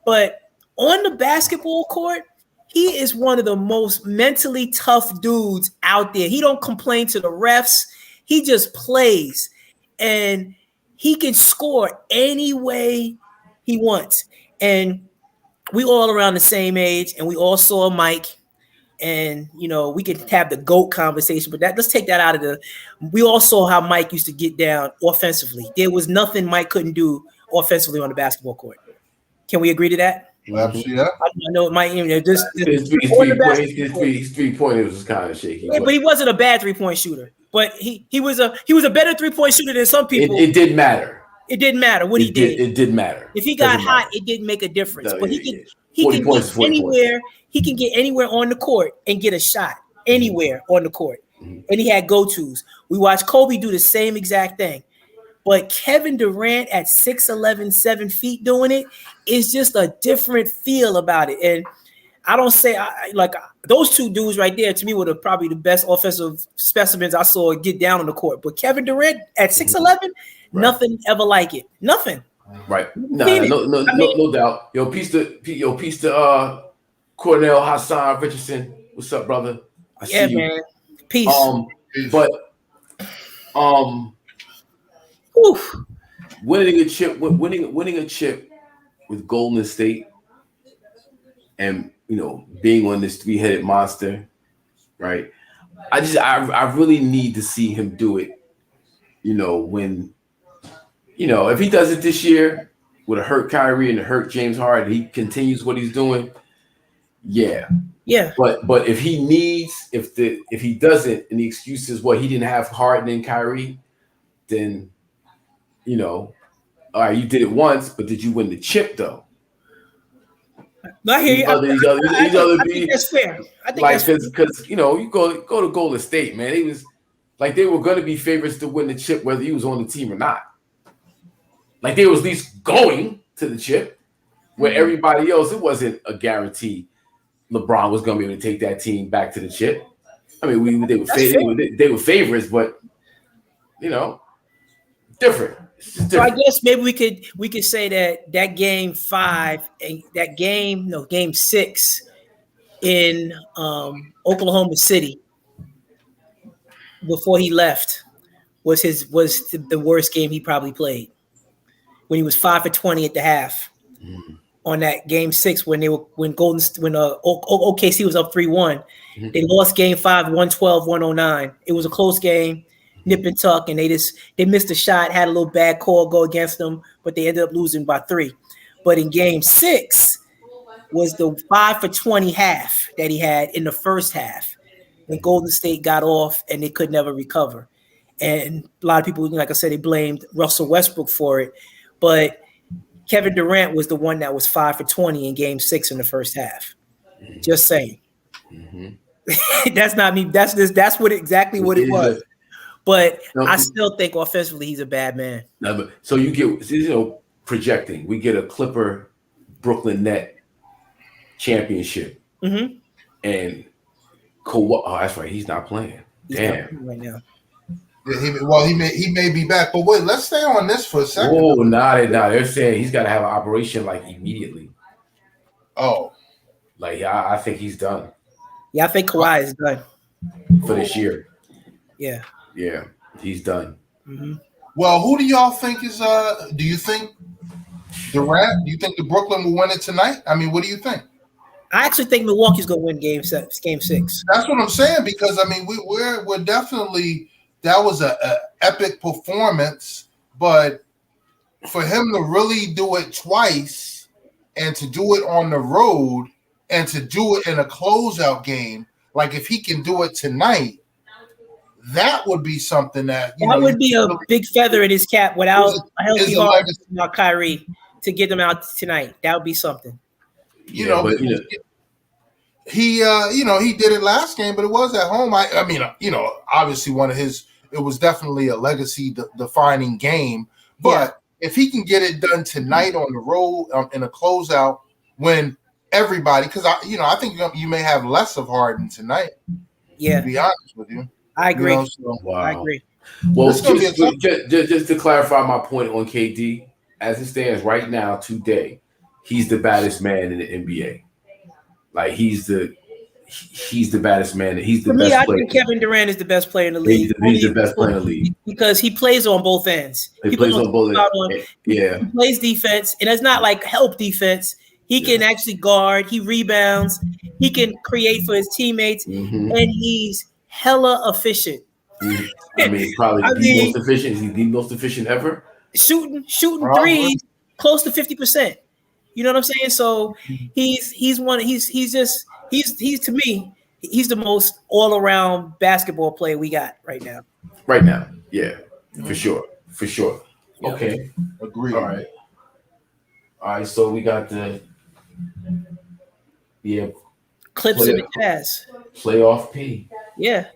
But on the basketball court, he is one of the most mentally tough dudes out there. He don't complain to the refs. He just plays. And he can score any way he wants. And we all around the same age, and we all saw Mike. And, we could have the GOAT conversation, but let's take that out of we all saw how Mike used to get down offensively. There was nothing Mike couldn't do offensively on the basketball court. Can we agree to that? Absolutely, yeah. I know it might, just his three-pointers was kind of shaky. Yeah, but he wasn't a bad three-point shooter. But he was a better three-point shooter than some people. It didn't matter. It didn't matter what he did. It didn't matter. If he got hot, it didn't make a difference. No, but He 40 can points, get 40 points. anywhere. He can get anywhere on the court and get a shot anywhere on the court. And he had go-tos. We watched Kobe do the same exact thing. But Kevin Durant at 6'11", 7 feet doing it is just a different feel about it. And I don't say like those two dudes right there to me were probably the best offensive specimens I saw get down on the court. But Kevin Durant at 6'11", nothing ever like it. Nothing. Right. No doubt. Yo, peace to Cornell Hassan Richardson. What's up, brother? I see you. Man. Peace. But Oof. winning a chip with Golden State and being on this 3-headed monster, right? I really need to see him do it. When if he does it this year with a hurt Kyrie and a hurt James Harden, he continues what he's doing. Yeah. But if he doesn't, and the excuse is he didn't have Harden and Kyrie, then all right, you did it once, but did you win the chip though? I hear you. I think that's fair. I think that's because you go to Golden State, man. It was like they were going to be favorites to win the chip, whether he was on the team or not. Like they were at least going to the chip, where everybody else, it wasn't a guarantee LeBron was going to be able to take that team back to the chip. I mean, they were favorites, but different. So I guess maybe we could say that game 5 and that game 6 in Oklahoma City before he left was the worst game he probably played, when he was 5 for 20 at the half. On that game 6 when OKC was up 3-1. They lost game 5 112-109. It was a close game, nip and tuck, and they missed a shot, had a little bad call go against them, but they ended up losing by 3. But in game 6 was the 5 for 20 half that he had in the first half when Golden State got off and they could never recover. And a lot of people, like I said, they blamed Russell Westbrook for it, but Kevin Durant was the one that was 5 for 20 in game 6 in the first half. Just saying. That's not me. That's exactly what it was. But I still think offensively he's a bad man. So you get, projecting. We get a Clipper Brooklyn Net championship. And Kawhi, that's right, he's not playing. Damn. Right now. He may be back, but wait, let's stay on this for a second. Oh, they're saying he's got to have an operation like immediately. Oh, like I think he's done. Yeah, I think Kawhi is done for this year. Yeah, he's done. Well, who do y'all think is? Do you think Durant? Do you think the Brooklyn will win it tonight? I mean, what do you think? I actually think Milwaukee's going to win game 6. That's what I'm saying, because I mean we're definitely. That was an epic performance, but for him to really do it twice and to do it on the road and to do it in a closeout game, like if he can do it tonight, that would be something that would be a big feather in his cap without a healthy heart, without Kyrie, to get them out tonight. That would be something. He he did it last game, but it was at home. I mean, obviously it was definitely a legacy defining game, but if he can get it done tonight on the road in a closeout, when everybody, because I think you may have less of Harden tonight. Yeah, to be honest with you, I agree. Wow. I agree. Well, just to clarify my point on KD, as it stands right now, today, he's the baddest man in the NBA. Like he's the baddest man. He's the best player. I think Kevin Durant is the best player in the league. He's the best player in the league because he plays on both ends. He plays on both ends. He plays defense, and it's not like help defense. He can actually guard. He rebounds. He can create for his teammates, and he's hella efficient. I mean, probably the most efficient. Is he the most efficient ever? Shooting threes close to 50%. You know what I'm saying? So he's to me, he's the most all-around basketball player we got right now. Right now, yeah, for sure. Okay, agree. All right. So we got the Yeah. Clips in the Jazz. Playoff P. Yeah.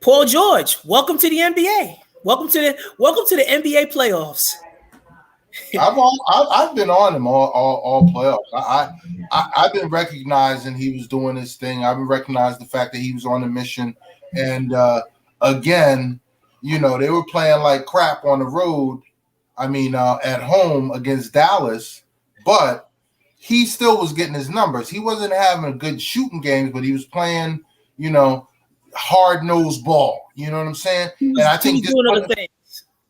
Paul George, welcome to the NBA. Welcome to the NBA playoffs. I've been on him all playoffs. I've been recognizing he was doing his thing. I've been recognizing the fact that he was on a mission. And again, you know, they were playing like crap on the road. I mean, at home against Dallas, but he still was getting his numbers. He wasn't having a good shooting games, but he was playing, you know, hard-nosed ball. You know what I'm saying? And I think doing other things.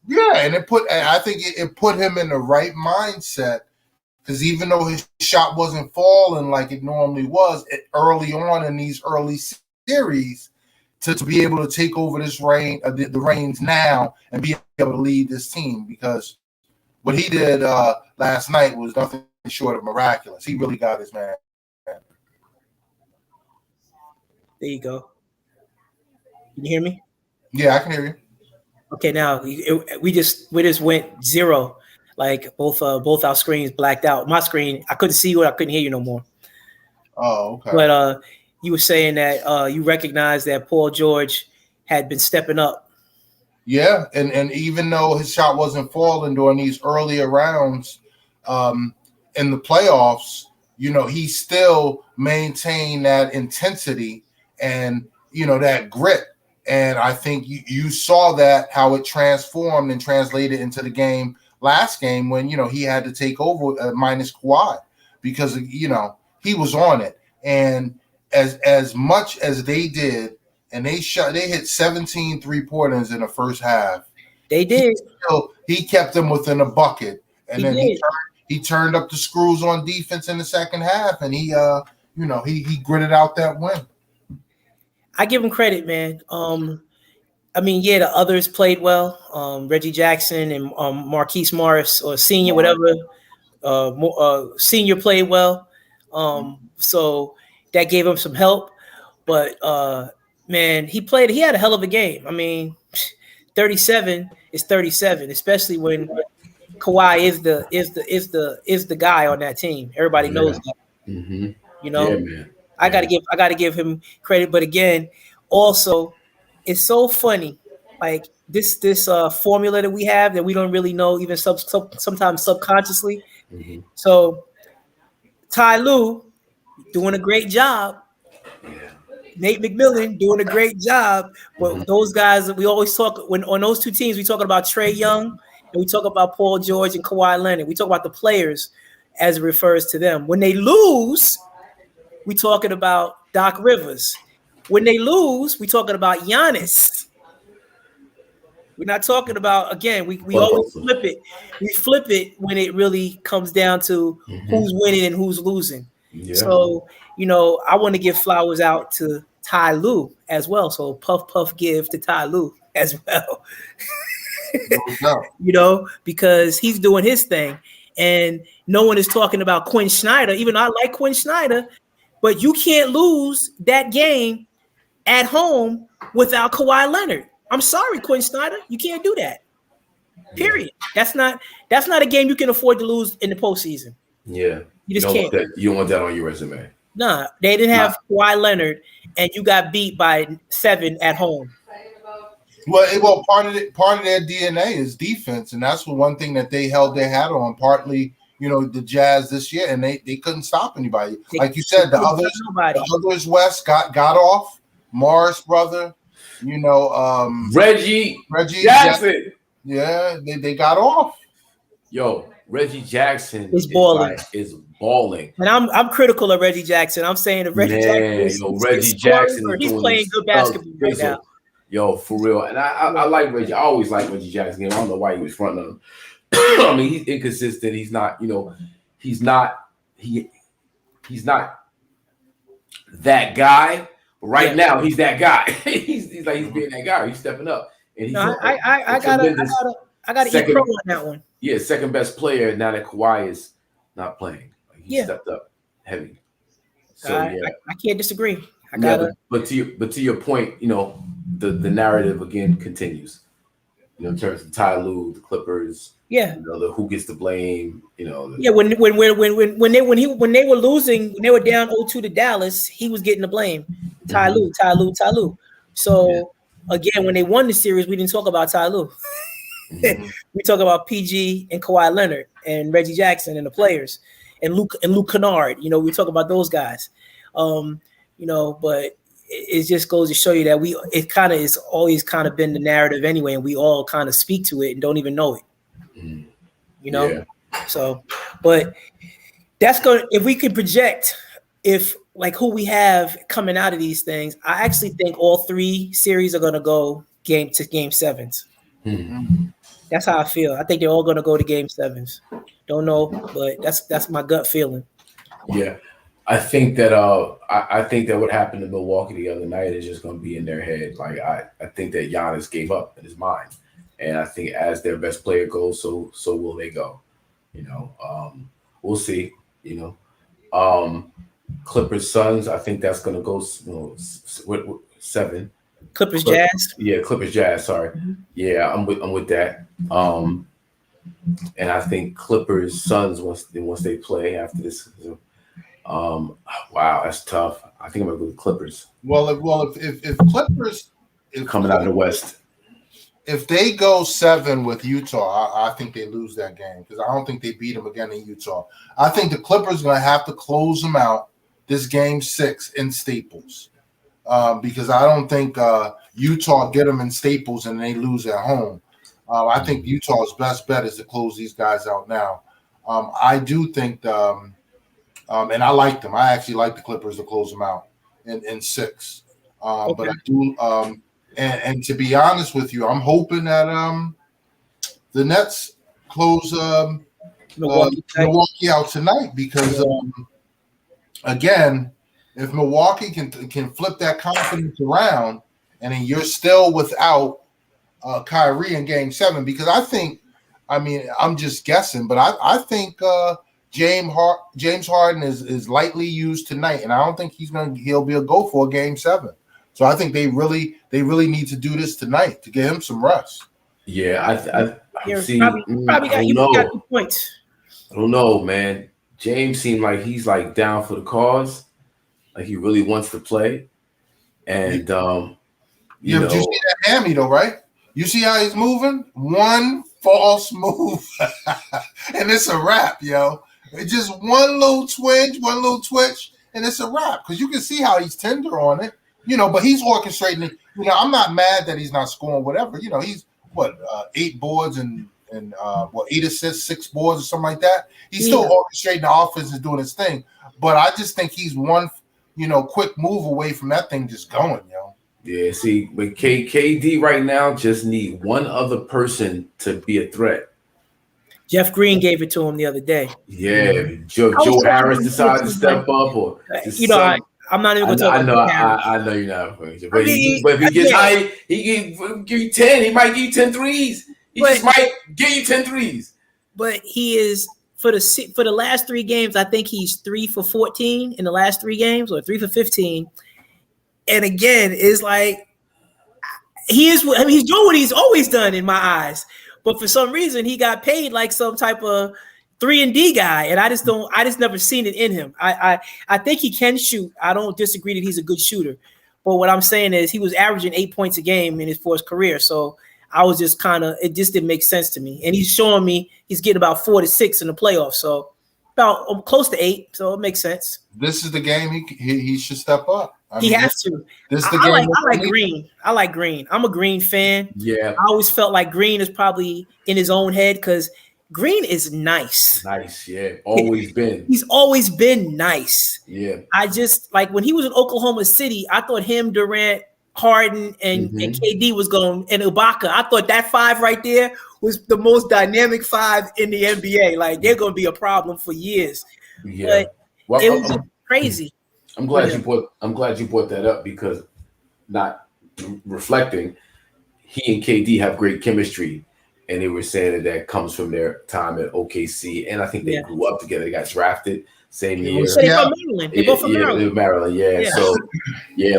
Yeah, and I think it put him in the right mindset, because even though his shot wasn't falling like it normally was early on in these early series, to be able to take over this the reins now and be able to lead this team, because what he did last night was nothing short of miraculous. He really got his man. There you go. Can you hear me? Yeah, I can hear you. Okay, now we just went zero. Like both our screens blacked out. My screen, I couldn't see you, I couldn't hear you no more. Oh, okay. But you were saying that you recognized that Paul George had been stepping up. Yeah, and even though his shot wasn't falling during these earlier rounds in the playoffs, you know, he still maintained that intensity and, you know, that grit. And I think you saw that, how it transformed and translated into the game last game when, you know, he had to take over minus Kawhi, because, you know, he was on it. And as much as they did, and they hit 17 3-pointers in the first half. They did. He kept them within a bucket. And then did. he turned up the screws on defense in the second half, and he gritted out that win. I give him credit, man. I mean, yeah, the others played well. Reggie Jackson and Marquise Morris, or senior, whatever. Senior played well. So that gave him some help. But man, he had a hell of a game. I mean, 37 is 37, especially when Kawhi is the guy on that team. Everybody knows that. Mm-hmm. You know, yeah, man. I gotta give him credit. But again, also, it's so funny, like this formula that we have that we don't really know, even sometimes subconsciously. Mm-hmm. So Ty Lue doing a great job. Nate McMillan doing a great job. But those guys, we always talk, when on those two teams, we talking about Trae Young and we talk about Paul George and Kawhi Leonard. We talk about the players as it refers to them. When they lose, we talking about Doc Rivers. When they lose, we talking about Giannis. We're not talking about, again, we always flip it. We flip it when it really comes down to who's winning and who's losing. Yeah. So, you know, I want to give flowers out to Ty Lue as well. So puff give to Ty Lue as well. You know, because he's doing his thing. And no one is talking about Quinn Snyder, even though I like Quinn Snyder, but you can't lose that game at home without Kawhi Leonard. I'm sorry, Quinn Snyder. You can't do that. Period. That's not a game you can afford to lose in the postseason. Yeah. You just can't. You don't want that on your resume. Nah, they didn't have Kawhi Leonard, and you got beat by 7 at home. Well, part of their DNA is defense, and that's one thing that they held their hat on. Partly, you know, the Jazz this year, and they couldn't stop anybody. Like you said, the others West got off. Morris brother, you know, Reggie Jackson. Yeah, they got off. Yo, Reggie Jackson is balling. And I'm critical of Reggie Jackson. I'm saying that Reggie Jackson, he's playing good basketball right now. Yo, for real. And I like Reggie. I always like Reggie Jackson. I don't know why he was fronting him. I mean, he's inconsistent. He's not, you know, he's not that guy. But right now, he's that guy. he's being that guy. He's stepping up. And he's I gotta eat pro on that one. Yeah, second best player now that Kawhi is not playing. He stepped up heavy. So I can't disagree. But to your point, you know, the narrative again continues. You know, in terms of Ty Lue, the Clippers, Yeah. You know, who gets the blame? You know. Yeah, when they were losing, when they were down 0-2 to Dallas, he was getting the blame. Ty Lue. So again, when they won the series, we didn't talk about Ty Lue. We talk about PG and Kawhi Leonard and Reggie Jackson and the players and Luke Kennard. You know, we talk about those guys. You know, but it just goes to show you that it kind of is always kind of been the narrative anyway, and we all kind of speak to it and don't even know it. You know. Yeah. So, but that's going. If we could project, who we have coming out of these things, I actually think all 3 series are going to go game 7s. That's how I feel. I think they're all going to go to game 7s. Don't know, but that's my gut feeling. Yeah, I think that I think that what happened to Milwaukee the other night is just going to be in their head. Like I think that Giannis gave up in his mind, and I think as their best player goes, so will they go. You know, we'll see. You know, Clippers Suns. I think that's going to go 7. Clippers Jazz. Yeah, Clippers Jazz. Sorry. Yeah, I'm with that. And I think Clippers Suns once they play after this. Wow, that's tough. I think I'm gonna go with Clippers. Well, if Clippers coming out of the West. If they go 7 with Utah, I think they lose that game because I don't think they beat them again in Utah. I think the Clippers are going to have to close them out this game 6 in Staples because I don't think Utah get them in Staples and they lose at home. I think Utah's best bet is to close these guys out now. I do think, and I like them. I actually like the Clippers to close them out in 6. Okay. But I do. And to be honest with you, I'm hoping that the Nets close Milwaukee out tonight because, again, if Milwaukee can flip that confidence around and then you're still without Kyrie in Game 7, because I'm just guessing, but I think James Harden is lightly used tonight, and I don't think he'll be a go for Game 7. So I think they really need to do this tonight to get him some rest. Yeah, I see. Probably got 2 points. I don't know, man. James seemed like he's like down for the cause, like he really wants to play. And but you see that hammy though, right? You see how he's moving? One false move, and it's a wrap, yo. It's just one little twitch, and it's a wrap. Because you can see how he's tender on it. You know, but he's orchestrating it. You know, I'm not mad that he's not scoring whatever. You know, he's 8 boards and 8 assists, 6 boards or something like that. He's still orchestrating the offense and doing his thing. But I just think he's one, quick move away from that thing just going, yo. Yeah, see, but KD right now just need one other person to be a threat. Jeff Green gave it to him the other day. Yeah, Joe Harris decided to step up, or I'm not even going to talk about Harris. I know you're not. But if he gets high, he can give you 10. He might give you 10 threes. He just might give you 10 threes. But he is for the last 3 games. I think he's 3 for 14 in the last 3 games, or 3 for 15. And again, it's like he's doing what he's always done in my eyes. But for some reason, he got paid like some type of 3-and-D guy, and I just never seen it in him. I think he can shoot. I don't disagree that he's a good shooter, but what I'm saying is he was averaging 8 points a game for his career. So I was just it just didn't make sense to me. And he's showing me he's getting about 4 to 6 in the playoffs, so about close to 8. So it makes sense. This is the game he should step up. He has to. This is the game. I like Green. I like Green. I'm a Green fan. Yeah. I always felt like Green is probably in his own head because Green is nice. Nice, yeah. Always been. He's always been nice. Yeah. I just like when he was in Oklahoma City, I thought him, Durant, Harden, and KD was going, and Ibaka. I thought that 5 right there was the most dynamic 5 in the NBA. Like they're going to be a problem for years. Yeah. But it was just crazy. I'm glad you brought that up because not reflecting, he and KD have great chemistry. And they were saying that comes from their time at OKC. And I think they grew up together. They got drafted. same year. So they from Maryland. They both from Maryland. They're Maryland. Yeah. So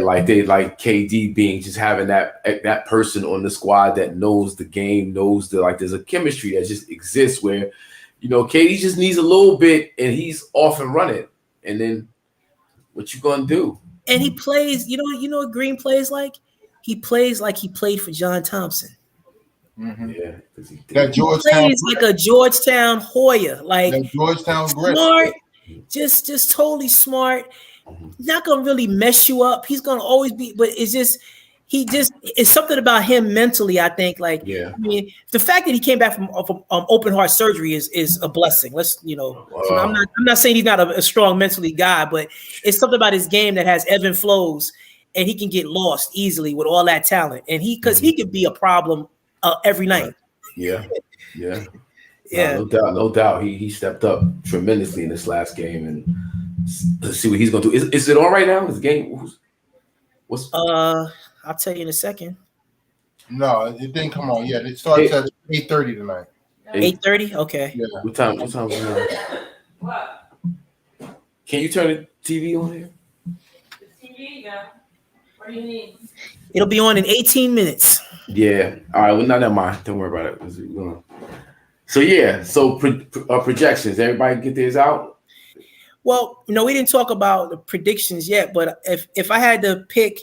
like KD being just having that person on the squad that knows the game, knows there's a chemistry that just exists where, KD just needs a little bit and he's off and running. And then what you gonna do? And he plays, what Green plays like? He plays like he played for John Thompson. Mm-hmm. Yeah, that Georgetown plays like a Georgetown Hoya, like that Georgetown smart, just totally smart. Not gonna really mess you up. He's gonna always be, but it's something about him mentally. I think, I mean, the fact that he came back from open heart surgery is a blessing. So I'm not saying he's not a strong mentally guy, but it's something about his game that has ebb and flows, and he can get lost easily with all that talent, and he could be a problem every night. Yeah. No doubt. He stepped up tremendously in this last game, and let's see what he's gonna do. Is it on right now? Is the game? I'll tell you in a second. No, it didn't come on yet. It starts at 8:30 tonight. 8:30? Okay. Yeah. What time is it? What? Can you turn the TV on here? The TV, yeah. What do you need? It'll be on in 18 minutes. Yeah. All right. Well, never mind. Don't worry about it. So projections. Everybody get theirs out? Well, we didn't talk about the predictions yet, but if I had to pick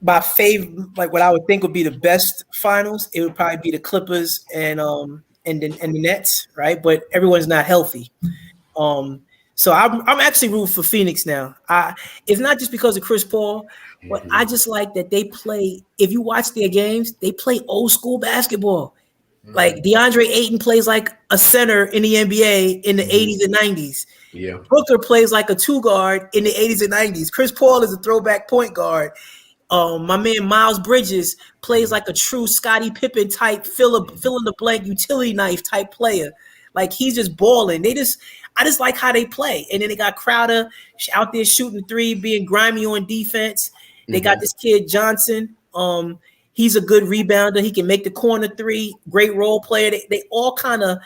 my favorite, like what I would think would be the best finals, it would probably be the Clippers and the Nets, right? But everyone's not healthy. So I'm actually rooting for Phoenix now. It's not just because of Chris Paul, but I just like that they play. If you watch their games, they play old school basketball. Like DeAndre Ayton plays like a center in the NBA in the 80s and 90s. Yeah. Booker plays like a two guard in the 80s and 90s. Chris Paul is a throwback point guard. My man Miles Bridges plays like a true Scottie Pippen type, fill in the blank utility knife type player. Like he's just balling. I just like how they play. And then they got Crowder out there shooting the three, being grimy on defense. They got this kid Johnson. He's a good rebounder. He can make the corner three. Great role player. They all kind of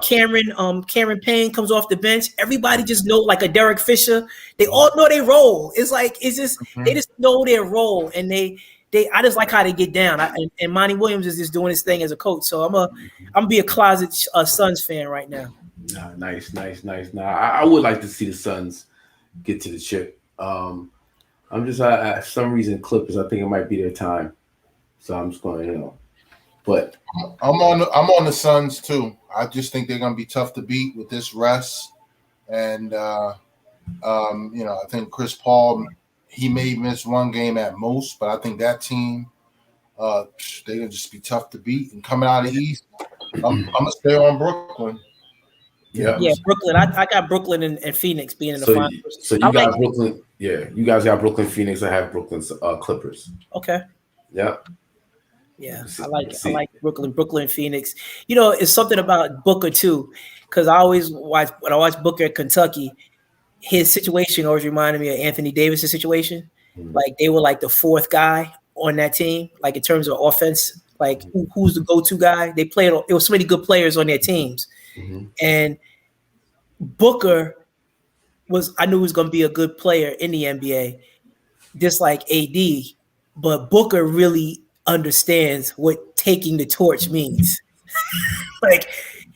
Cameron Payne comes off the bench. Everybody just know, like a Derek Fisher. They all know their role. It's just they just know their role, and I just like how they get down. And Monty Williams is just doing his thing as a coach. So I'm be a closet Suns fan right now. Nice. Nah, I would like to see the Suns get to the chip. I'm just for some reason Clippers. I think it might be their time. So I'm just going, but I'm on the Suns too. I just think they're going to be tough to beat with this rest, and I think Chris Paul, he may miss one game at most, but I think that team, they're going to just be tough to beat. And coming out of the East, I'm going to stay on Brooklyn. Yeah, Brooklyn. I got Brooklyn and Phoenix being in the finals. So you got Brooklyn. Yeah, you guys got Brooklyn, Phoenix. I have Brooklyn's Clippers. Okay. Yeah. Yeah, I like Brooklyn, Phoenix. It's something about Booker too, because I always watch Booker at Kentucky. His situation always reminded me of Anthony Davis' situation. Like they were like the fourth guy on that team, like in terms of offense. Like who's the go-to guy? They played. There was so many good players on their teams, and Booker I knew he was going to be a good player in the NBA, just like AD. But Booker really understands what taking the torch means. Like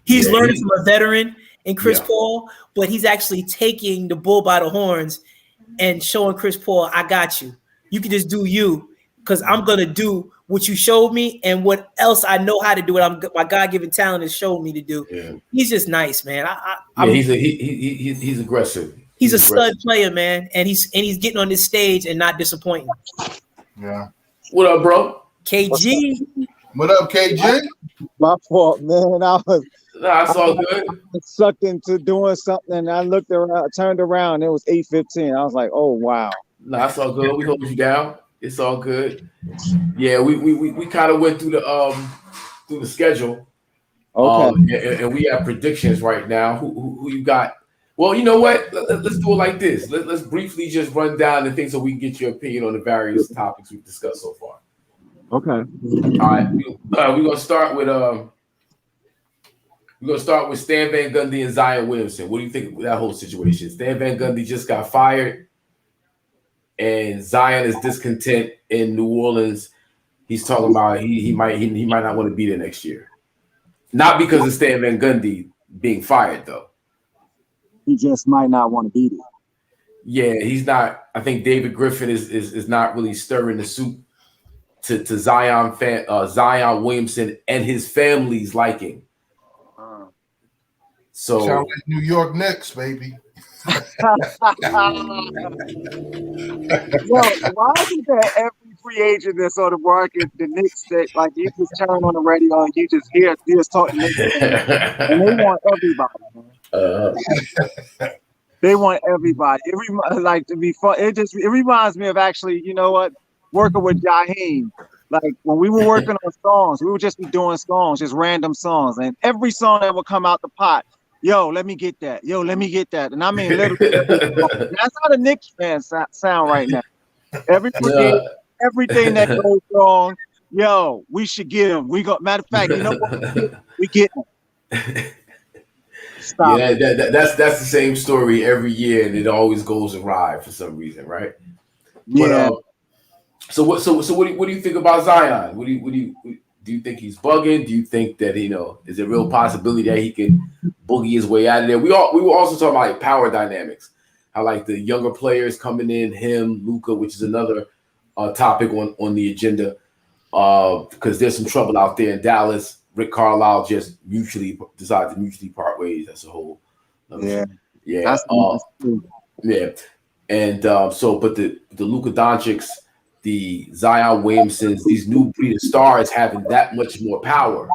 he's learning from a veteran in Chris Paul, but he's actually taking the bull by the horns and showing Chris Paul, I got you. You can just do you, because I'm gonna do what you showed me and what else I know how to do. My God-given talent has showed me to do. Yeah. He's just nice, man. He's aggressive. He's a stud player, man, and he's getting on this stage and not disappointing. Yeah. What up, bro? KG. What up, KG? My fault, man. It's all good. I was sucked into doing something, and I looked around, turned around, it was 8:15. I was like, "Oh wow." It's all good. We hold you down. It's all good. Yeah, we kind of went through the schedule. Okay. And we have predictions right now. Who you got? Well, you know what? Let's do it like this. Let's briefly just run down the things so we can get your opinion on the various topics we've discussed so far. Okay. All right. We're gonna start with We're gonna start with Stan Van Gundy and Zion Williamson. What do you think of that whole situation? Stan Van Gundy just got fired, and Zion is discontent in New Orleans. He's talking about he might not want to be there next year. Not because of Stan Van Gundy being fired, though. He just might not want to be there. Yeah, he's not. I think David Griffin is not really stirring the soup to Zion Williamson and his family's liking. So sound like New York Knicks, baby. Yo, why isn't there every free agent that's on the market, the Knicks, that like you just turn on the radio and you just hear talking Knicks, and they want everybody, man. They want everybody. Like to be fun. It reminds me of actually, you know what, working with HAKIM. Like when we were working on songs, we would just be doing songs, just random songs, and every song that would come out the pot. Yo, let me get that. Yo, let me get that. And I mean, literally, that's how the Knicks fans sound right now. Everything that goes wrong, yo, we should get them. Matter of fact, you know what? We get them. Stop. Yeah, that's the same story every year, and it always goes awry for some reason, right? Yeah. But, so what do you think about Zion? Do you think he's bugging? Do you think that is a real possibility that he can boogie his way out of there? We were also talking about like power dynamics, how like the younger players coming in, him, Luka, which is another topic on the agenda, because there's some trouble out there in Dallas. Rick Carlisle just decided to mutually part ways. That's a whole yeah. Yeah, and but the Luka Doncic's, the Zion Williamsons, these new breed of stars having that much more power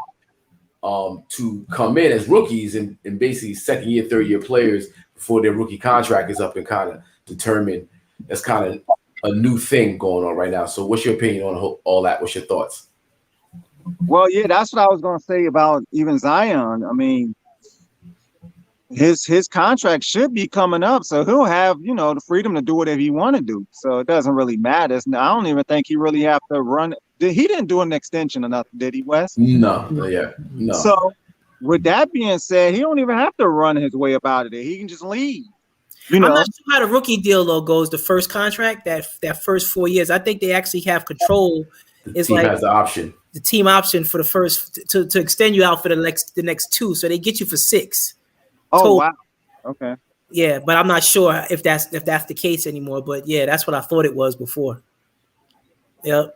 to come in as rookies and basically second year, third year players before their rookie contract is up and kind of determined. That's kind of a new thing going on right now. So what's your opinion on all that? What's your thoughts? Well, yeah, that's what I was going to say about even Zion. I mean, his contract should be coming up, so he'll have the freedom to do whatever he want to do. So it doesn't really matter. I don't even think he really have to run. He didn't do an extension or nothing, did he, Wes? No. So with that being said, he don't even have to run his way up out of there. He can just leave. I'm not sure how the rookie deal though goes. The first contract, that first 4 years, I think they actually have control. The team has the option. The team option for the first to extend you out for the next 2, so they get you for 6. Oh, wow. Okay. Yeah, but I'm not sure if that's the case anymore. But yeah, that's what I thought it was before. Yep.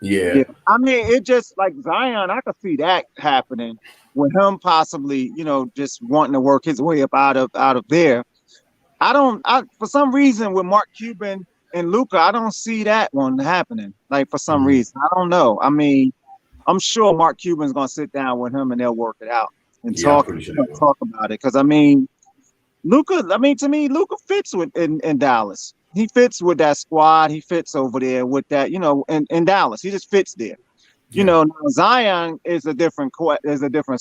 Yeah. I mean, it just like Zion, I could see that happening with him possibly, just wanting to work his way up out of there. For some reason with Mark Cuban and Luka, I don't see that one happening. Like for some reason, I don't know. I mean, I'm sure Mark Cuban's gonna sit down with him and they'll work it out and talk about it. Because I mean, to me, Luka fits in Dallas. He fits with that squad. He fits over there with that, in Dallas. He just fits there. Now Zion is a different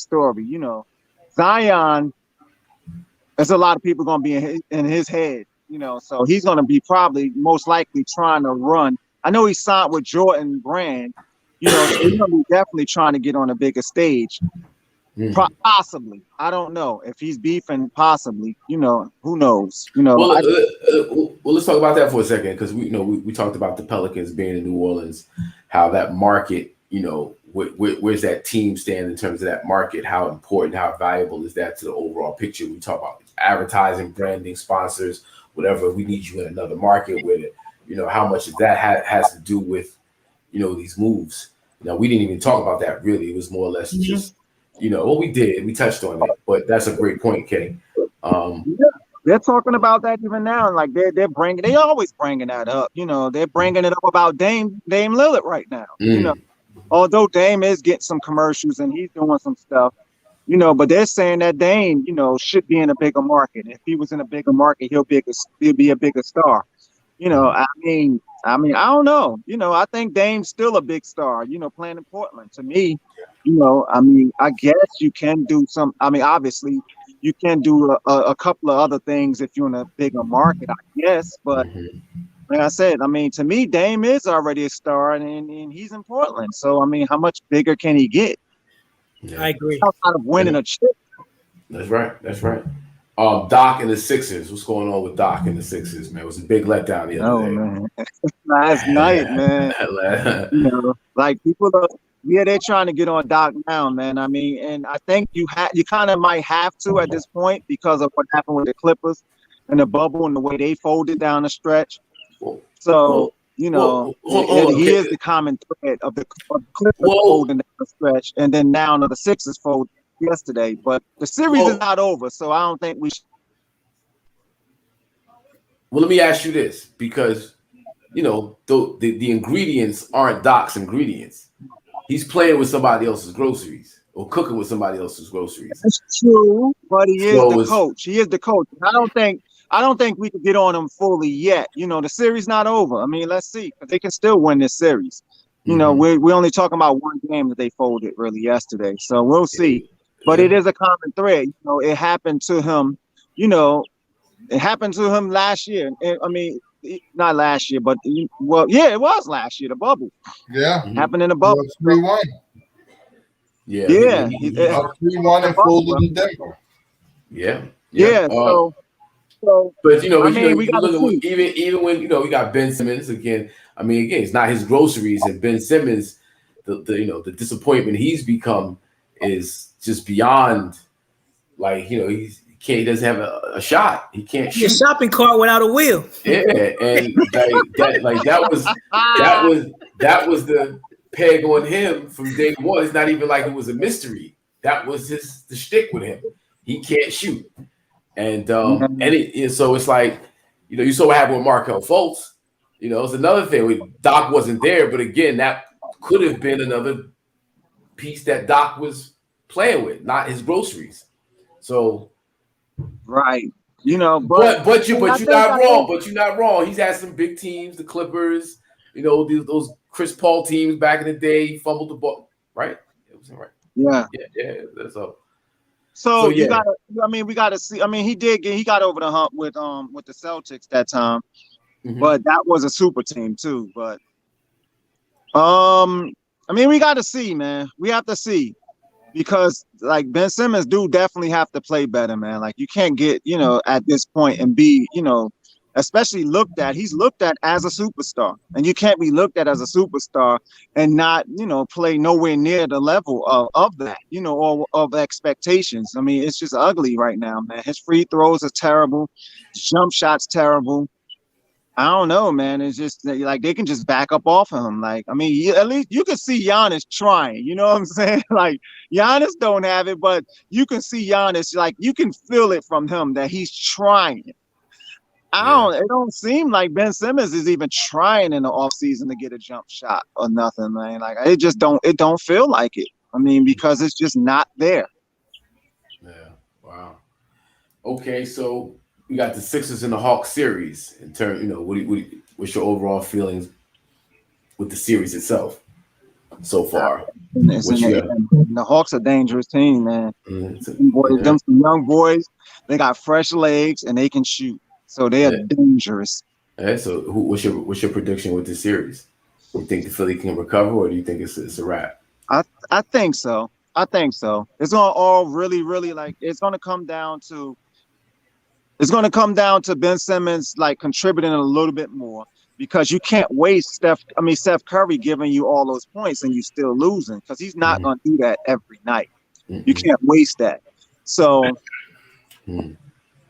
story. Zion, there's a lot of people gonna be in his head. So he's gonna be probably most likely trying to run. I know he signed with Jordan Brand. So he's gonna be definitely trying to get on a bigger stage. Possibly, I don't know if he's beefing. Possibly, who knows? Well, let's talk about that for a second because we talked about the Pelicans being in New Orleans, how that market, where's that team stand in terms of that market? How important, how valuable is that to the overall picture? We talk about advertising, branding, sponsors, whatever. We need you in another market with it. How much of that has to do with these moves. Now we didn't even talk about that really. It was more or less just. We did. We touched on it, but that's a great point, Kay. They're talking about that even now. Like they always bringing that up. They're bringing it up about Dame Lillard right now. Although Dame is getting some commercials and he's doing some stuff, but they're saying that Dame, should be in a bigger market. If he was in a bigger market, he'll be a bigger star. I mean, I don't know. I think Dame's still a big star. Playing in Portland. To me, I guess you can do some. I mean, obviously, you can do a couple of other things if you're in a bigger market, I guess. But like I said, I mean, to me, Dame is already a star, and he's in Portland. So, I mean, how much bigger can he get? I agree. Outside of winning a chip, That's right. That's right. Doc and the Sixers. What's going on with Doc and the Sixers, man? It was a big letdown the other day. Man. Last night, man. Like people are, they're trying to get on Doc now, man. I mean, and I think you kind of might have to at this point because of what happened with the Clippers and the bubble and the way they folded down the stretch. So, he is the common thread of the Clippers folding down the stretch, and then now the Sixers fold yesterday. But the series is not over, so I don't think we should. Well, let me ask you this, because the ingredients aren't Doc's ingredients. He's playing with somebody else's groceries or cooking with somebody else's groceries. That's true, but he is the coach. He is the coach. I don't think we could get on him fully yet. The series not over. I mean, let's see, because they can still win this series. We're only talking about one game that they folded really yesterday, so we'll see. But it is a common thread. It happened to him. It happened to him last year. I mean, not last year, but it was last year. The bubble. Yeah, happened in the bubble. 3-1. Yeah. 3-1 and folded in Denver. Yeah. So, but we got even when we got Ben Simmons again. I mean, again, it's not his groceries, and Ben Simmons, the disappointment he's become is just beyond. Like he doesn't have a shot. He can't shoot. A shopping cart without a wheel. Yeah, and that was the peg on him from day one. It's not even like it was a mystery. That was the shtick with him. He can't shoot. And so it's like, you saw what happened with Markelle Fultz. It's another thing. Doc wasn't there, but again, that could have been another piece that Doc was playing with, not his groceries. So, right, but you're not wrong. But you're not wrong. He's had some big teams, the Clippers. Those Chris Paul teams back in the day. He fumbled the ball, right? It was right. Yeah. So we gotta see. I mean, he got over the hump with the Celtics that time, but that was a super team too. But we gotta see, man. We have to see, because like Ben Simmons do definitely have to play better, man. Like you can't get at this point and be especially he's looked at as a superstar, and you can't be looked at as a superstar and not, play nowhere near the level of that, or of expectations. I mean, it's just ugly right now, man. His free throws are terrible. His jump shots terrible. I don't know, man. It's just like they can just back up off of him. Like, I mean, at least you can see Giannis trying, you know what I'm saying? Like Giannis don't have it, but you can see Giannis, like you can feel it from him that he's trying. It don't seem like Ben Simmons is even trying in the offseason to get a jump shot or nothing, man. Like it don't feel like it. I mean, because it's just not there. Yeah. Wow. Okay, so we got the Sixers and the Hawks series. In turn, what's your overall feelings with the series itself so far? The Hawks are a dangerous team, man. Them some young boys, they got fresh legs and they can shoot. So they are dangerous. Yeah, so what's your prediction with this series? You think the Philly can recover, or do you think it's a wrap? I think so. It's gonna all really, really it's gonna come down to Ben Simmons like contributing a little bit more, because you can't waste Steph Curry giving you all those points and you still losing, because he's not gonna do that every night. You can't waste that. So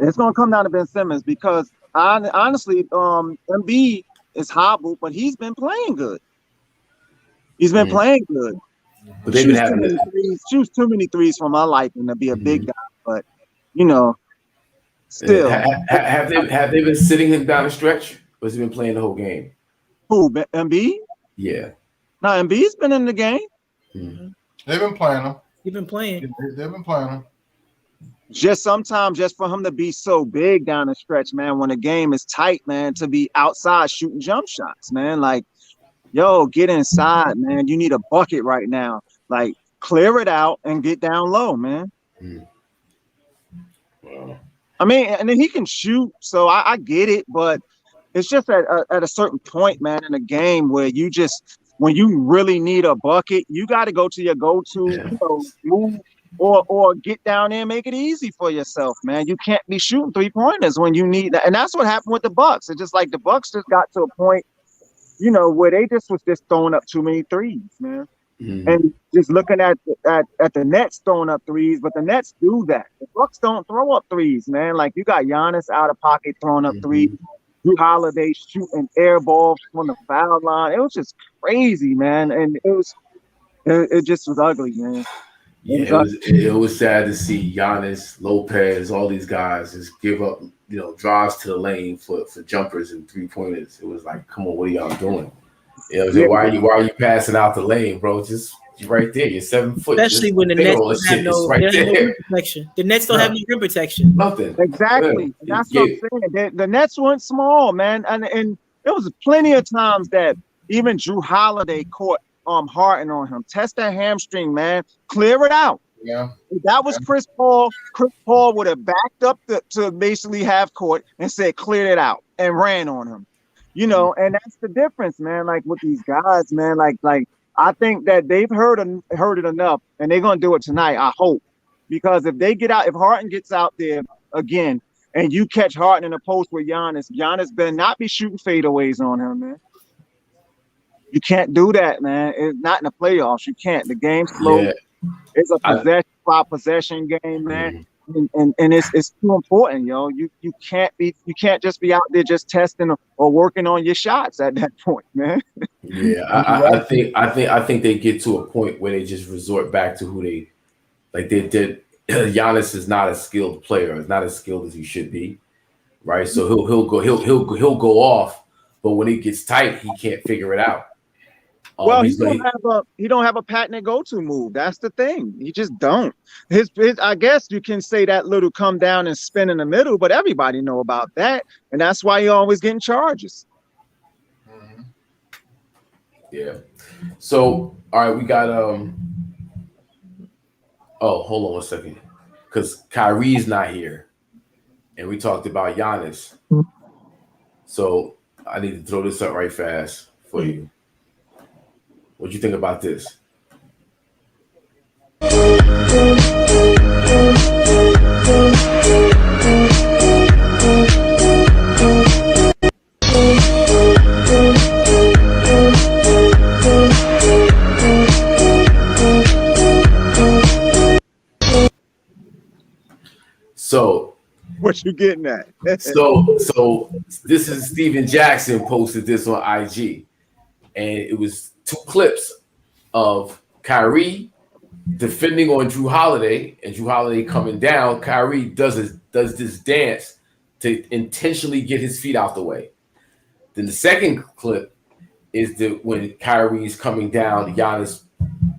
it's going to come down to Ben Simmons, because honestly, Embiid is hobbled, but he's been playing good. But they've been having shoots too many threes for my liking to be a big guy, but still. Have they been sitting him down the stretch, or has he been playing the whole game? Who, Embiid? Yeah. No, Embiid's been in the game. They've been playing him. He's been playing. They've been playing him. Just sometimes, just for him to be so big down the stretch, man, when the game is tight, man, to be outside shooting jump shots, man. Like, yo, get inside, man. You need a bucket right now. Like, clear it out and get down low, man. Wow. I mean, and then he can shoot, so I get it, but it's just at a certain point, man, in a game where when you really need a bucket, you got to go to your go-to move or get down there and make it easy for yourself, man. You can't be shooting 3-pointers when you need that. And that's what happened with the Bucks. It's just like the Bucks just got to a point, you know, where they just was just throwing up too many threes, man. Mm-hmm. And just looking at the Nets throwing up threes, but the Nets do that. The Bucks don't throw up threes, man. Like you got Giannis out of pocket throwing up threes. Drew Holiday shooting air balls from the foul line. It was just crazy, man. And it just was ugly, man. Yeah, it was sad to see Giannis, Lopez, all these guys just give up, you know, drives to the lane for jumpers and 3-pointers. It was like, come on, what are y'all doing? You know, why are you passing out the lane, bro? Just you're right there. You're 7 foot. Especially when the Nets don't have no rim protection. The Nets don't have any rim protection. Nothing. Exactly. Yeah. That's what I'm saying. The Nets weren't small, man. And there was plenty of times that even Drew Holiday caught Harden on him. Test that hamstring, man. Clear it out. Yeah. If that was Chris Paul would have backed up to basically half court and said, clear it out, and ran on him. You know, and that's the difference, man. Like with these guys, man, like I think that they've heard it enough, and they're gonna do it tonight, I hope. Because if Harden gets out there again and you catch Harden in a post with Giannis better not be shooting fadeaways on him, man. You can't do that, man. It's not in the playoffs. You can't. The game's slow. Yeah. It's a possession game, man. And it's too important, yo. You can't just be out there just testing or working on your shots at that point, man. Yeah, I think they get to a point where they just resort back to who they like. They did. Giannis is not a skilled player. Is not as skilled as he should be, right? So he'll go off, but when it gets tight, he can't figure it out. Well, he don't have a patented go-to move. That's the thing. He just don't. His I guess you can say that little come down and spin in the middle, but everybody know about that, and that's why he always getting charges. Mm-hmm. Yeah. So all right, we got Oh, hold on one second, because Kyrie's not here, and we talked about Giannis. So I need to throw this up right fast for you. What do you think about this? So, what you getting at? so this is Steven Jackson posted this on IG, and it was 2 clips of Kyrie defending on Drew Holiday and Drew Holiday coming down. Kyrie does this dance to intentionally get his feet out the way. Then the second clip is when Kyrie's coming down, Giannis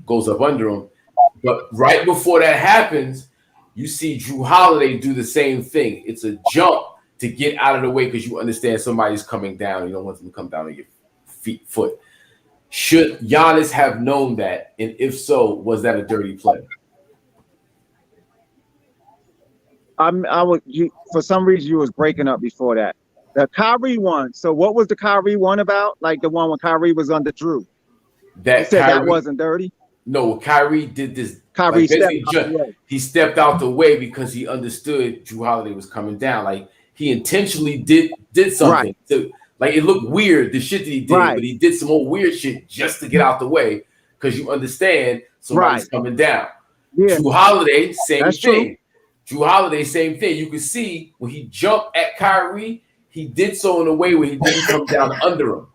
goes up under him. But right before that happens, you see Drew Holiday do the same thing. It's a jump to get out of the way because you understand somebody's coming down. You don't want them to come down on your foot. Should Giannis have known that? And if so, was that a dirty play? For some reason, you was breaking up before that. The Kyrie one. So what was the Kyrie one about? Like the one when Kyrie was under Drew? That wasn't dirty? No, Kyrie did this. Kyrie he stepped out the way because he understood Drew Holiday was coming down. Like he intentionally did something. Right. Like it looked weird, the shit that he did, but he did some more weird shit just to get out the way because you understand somebody's coming down. Yeah. Drew Holiday, same thing. Drew Holiday, same thing. You can see when he jumped at Kyrie, he did so in a way where he didn't come down under him.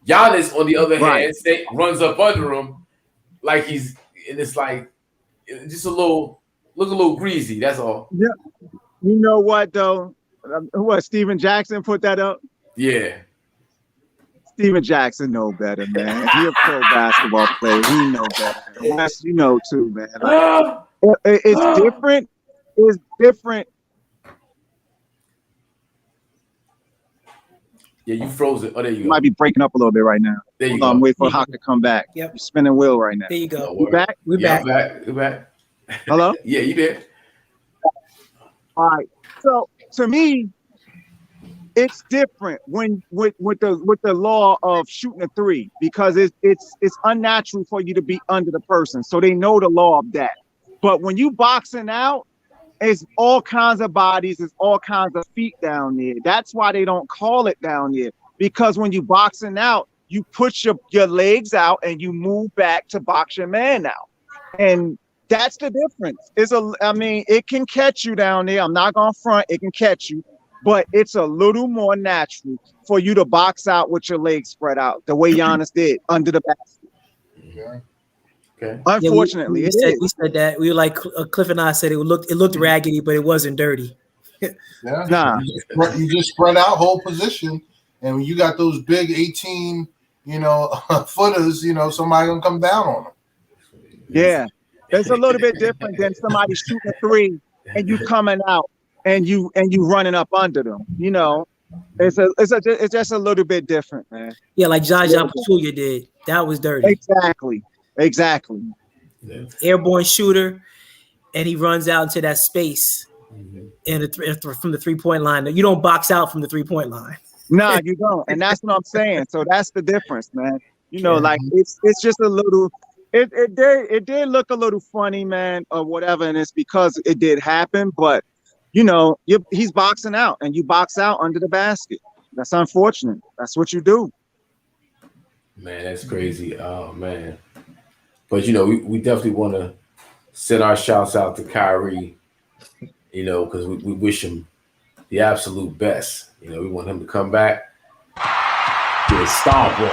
Giannis, on the other hand, runs up under him like he's, and it's like just a little greasy. That's all. Yeah. You know what though? What Steven Jackson put that up? Yeah. Steven Jackson know better, man. He a pro basketball player. He know better. Yes, you know too, man. Like, it's different. It's different. Yeah, you froze it. Oh, there you go. Might be breaking up a little bit right now. There you go. Wait for Hawk to come back. Yep. You're spinning wheel right now. There you go. You back? We're back. We're back. Hello? Yeah, you did. All right. So to me, it's different when with the law of shooting a 3 because it's unnatural for you to be under the person. So they know the law of that. But when you boxing out, it's all kinds of bodies, it's all kinds of feet down there. That's why they don't call it down there. Because when you boxing out, you put your legs out and you move back to box your man out. And that's the difference. I mean, it can catch you down there. I'm not gonna front, it can catch you, but it's a little more natural for you to box out with your legs spread out, the way Giannis did under the basket. Yeah. Okay. Unfortunately, we said that. We were like Cliff and I said it looked raggedy, but it wasn't dirty. Yeah. Nah. You just spread out whole position, and when you got those big 18, footers, somebody gonna come down on them. Yeah, it's a little bit different than somebody shooting a three and you coming out and you running up under them. It's just a little bit different, man. Yeah, like Jaja Pachulia did. That was dirty. Exactly. Yeah. Airborne shooter, and he runs out into that space and from the 3-point line. You don't box out from the 3-point line. Nah, you don't, and that's what I'm saying. So that's the difference, man. Like it's just a little. It did look a little funny, man, or whatever, and it's because it did happen. But he's boxing out, and you box out under the basket. That's unfortunate. That's what you do. Man, that's crazy. Oh man. But we definitely want to send our shouts out to Kyrie, because we wish him the absolute best. We want him to come back, get a stomp on.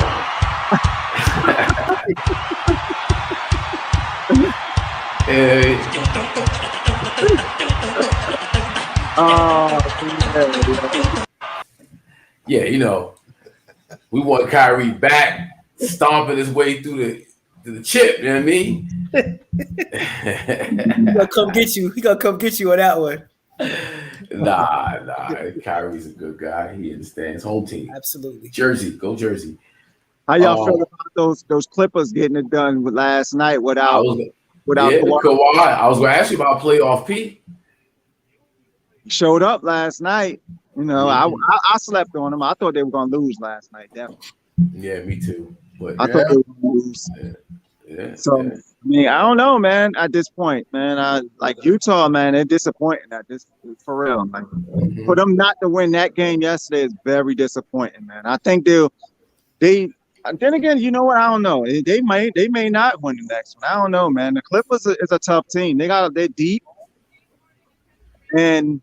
Yeah, we want Kyrie back, stomping his way through the chip. You know what I mean? He gonna come get you. He gonna come get you on that one. Nah. Kyrie's a good guy. He understands. Home team. Absolutely. Jersey, go Jersey. How y'all feel about those Clippers getting it done last night without Kawhi? Kawhi. I was going to ask you about playoff P. Showed up last night. I slept on them. I thought they were going to lose last night. Definitely. Yeah, me too. But I thought they were going to lose. Yeah. So I mean, I don't know, man. At this point, man, I like Utah, man. They're disappointing at this for real. Like, for them not to win that game yesterday is very disappointing, man. I think they. Then again, you know what? I don't know. They may not win the next one. I don't know, man. The Clippers is a tough team. They're deep, and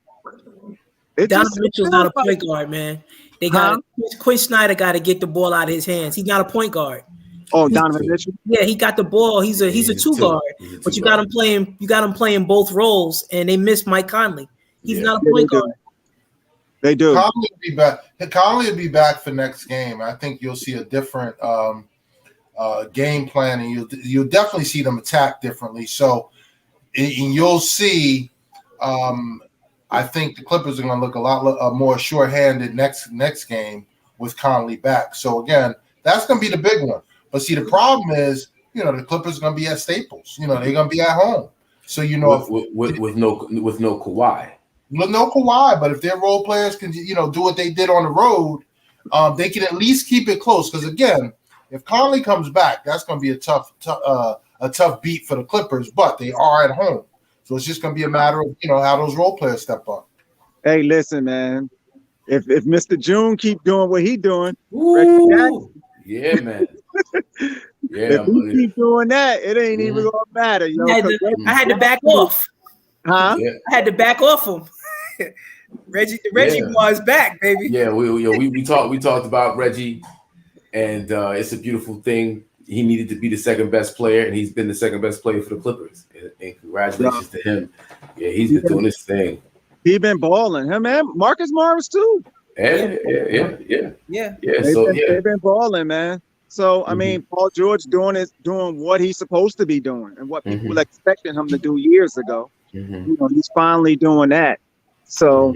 Donovan Mitchell's not a point guard, man. They got Quinn Snyder got to get the ball out of his hands. He's not a point guard. Oh, Donovan Mitchell. Yeah, he got the ball. He's a two guard, but you got him playing. You got him playing both roles, and they miss Mike Conley. He's not a point guard. They do. Conley will be back. Conley will be back for next game. I think you'll see a different game plan, and you'll definitely see them attack differently. So, and you'll see. I think the Clippers are going to look a lot more short-handed next game with Conley back. So again, that's going to be the big one. But see, the problem is, the Clippers are going to be at Staples. They're going to be at home. So with no Kawhi. With no Kawhi, but if their role players can, do what they did on the road, they can at least keep it close. Because again, if Conley comes back, that's going to be a tough beat for the Clippers. But they are at home, so it's just going to be a matter of how those role players step up. Hey, listen, man. If Mr. June keep doing what he doing, yeah, man. Yeah, if he keep doing that, it ain't even gonna matter. I had to back off. Huh? Yeah. I had to back off him. Reggie was back, baby. Yeah, we talked about Reggie, and it's a beautiful thing. He needed to be the second best player, and he's been the second best player for the Clippers. And congratulations to him. Yeah, he's been doing his thing. He been balling. Him and Marcus Morris too. Yeah. They've been balling, man. So I mean, Paul George doing what he's supposed to be doing, and what people expected him to do years ago. He's finally doing that. So,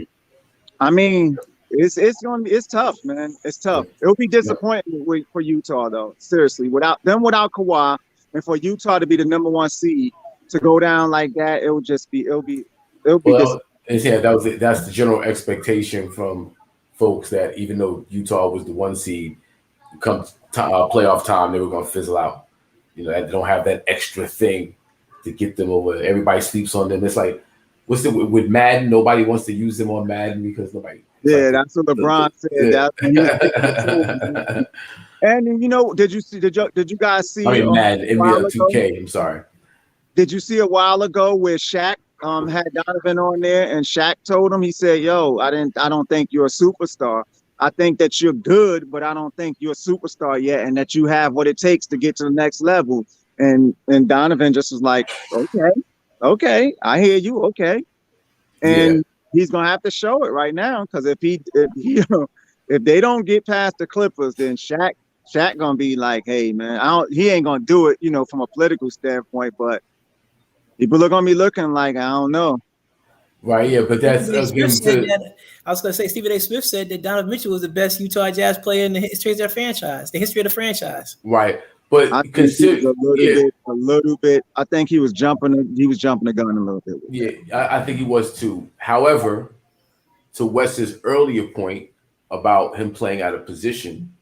I mean, it's tough, man. It's tough. It'll be disappointing for Utah, though. Seriously, without Kawhi, and for Utah to be the number one seed to go down like that, it'll be. Well, yeah, that's the general expectation from folks that even though Utah was the one seed, come playoff time, they were going to fizzle out. They don't have that extra thing to get them over. Everybody sleeps on them. It's like, what's it with Madden? Nobody wants to use them on Madden because nobody. Yeah, like that's what LeBron said. Yeah. That's when he was picking. And you know, did you guys see? I mean, Madden, NBA 2K. I'm sorry. Did you see a while ago where Shaq had Donovan on there, and Shaq told him, he said, "Yo, I don't think you're a superstar. I think that you're good, but I don't think you're a superstar yet, and that you have what it takes to get to the next level." And Donovan just was like, "Okay, I hear you. Okay," and he's gonna have to show it right now, because if they don't get past the Clippers, then Shaq gonna be like, "Hey man, he ain't gonna do it, from a political standpoint, but people are gonna be looking like, I don't know." Right, yeah, but that's I was gonna say Stephen A. Smith said that Donovan Mitchell was the best Utah Jazz player in the history of their franchise, the history of the franchise. Right, but I think a little bit. I think he was jumping the gun a little bit. Yeah, I think he was too. However, to Wes's earlier point about him playing out of position,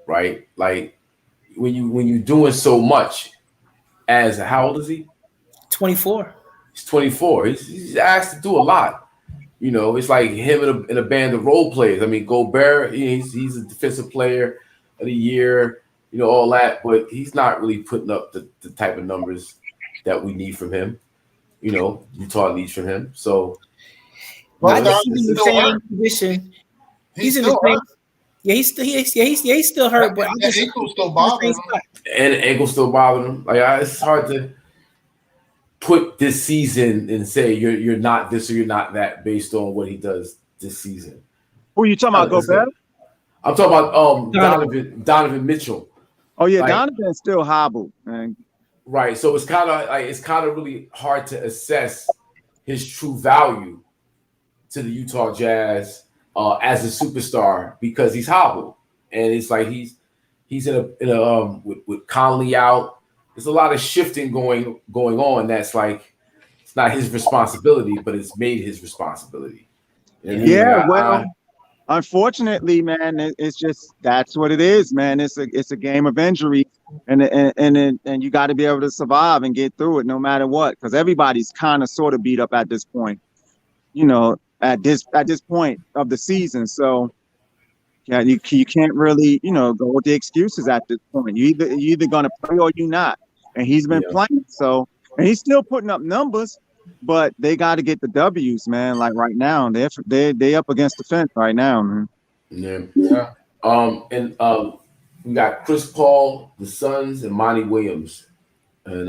right? Like when you're doing so much, as how old is he? 24. He's 24. He's asked to do a lot. It's like him in a band of role players. I mean, Gobert, he's a defensive player of the year, all that, but he's not really putting up the type of numbers that we need from him. Utah needs from him. So I think he's in the same position. He's in the same. Yeah, he's still hurt, but the ankle's still bothering him. And the ankle's still bothering him. Like it's hard to put this season and say you're not this or you're not that based on what he does this season. Who are you talking about, Gobert? I'm talking about Donovan Mitchell. Oh yeah, Donovan's still hobbled, man. Right. So it's kind of really hard to assess his true value to the Utah Jazz as a superstar because he's hobbled. And it's like he's in a with Conley out. There's a lot of shifting going on. That's like it's not his responsibility, but it's made his responsibility. Unfortunately, man, it's just that's what it is, man. It's a game of injury, and you got to be able to survive and get through it no matter what, because everybody's kind of sort of beat up at this point, at this point of the season. So yeah, you can't really go with the excuses at this point. You either gonna play or you not. And he's been playing, and he's still putting up numbers, but they got to get the W's, man. Like right now, they up against the fence right now, man. Yeah. And we got Chris Paul, the Suns, and Monty Williams, and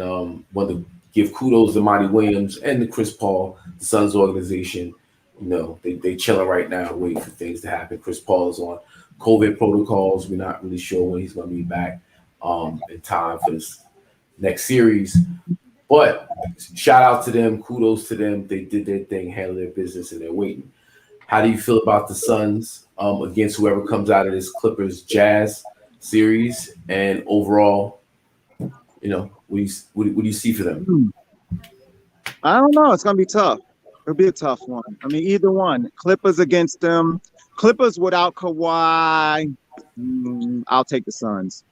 want to give kudos to Monty Williams and the Chris Paul, the Suns organization. They chilling right now, waiting for things to happen. Chris Paul is on COVID protocols. We're not really sure when he's going to be back in time for this next series, but shout out to them, kudos to them. They did their thing, handled their business, and they're waiting. How do you feel about the Suns against whoever comes out of this Clippers Jazz series, and overall, what do you see for them? I don't know. It's gonna be tough. It'll be a tough one. I mean, either one. Clippers against them. Clippers without Kawhi. I'll take the Suns.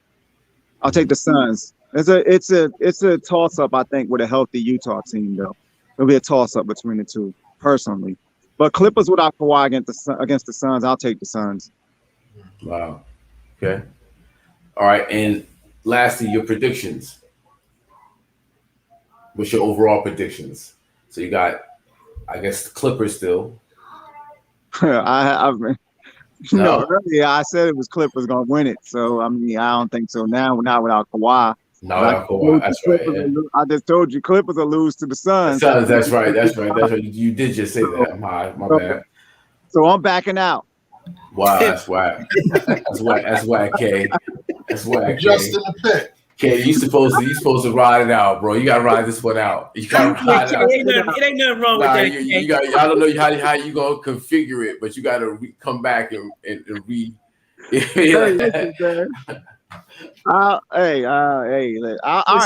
It's a toss up, I think, with a healthy Utah team, though. It'll be a toss up between the two, personally. But Clippers without Kawhi against the Suns, I'll take the Suns. Wow. Okay. All right. And lastly, your predictions. What's your overall predictions? So you got, I guess, the Clippers still. Earlier I said it was Clippers gonna win it. So I mean, I don't think so now. Not without Kawhi. That's right. I just told you Clippers will lose to the Suns. That's right. You did just say that. My bad. So I'm backing out. Wow, that's whack. That's whack, K. That's whack, Just in the pit. K, you supposed to ride it out, bro. You gotta ride this one out. You gotta ride it out. It ain't nothing wrong with that. I don't know how you gonna configure it, but you gotta come back and read. All right,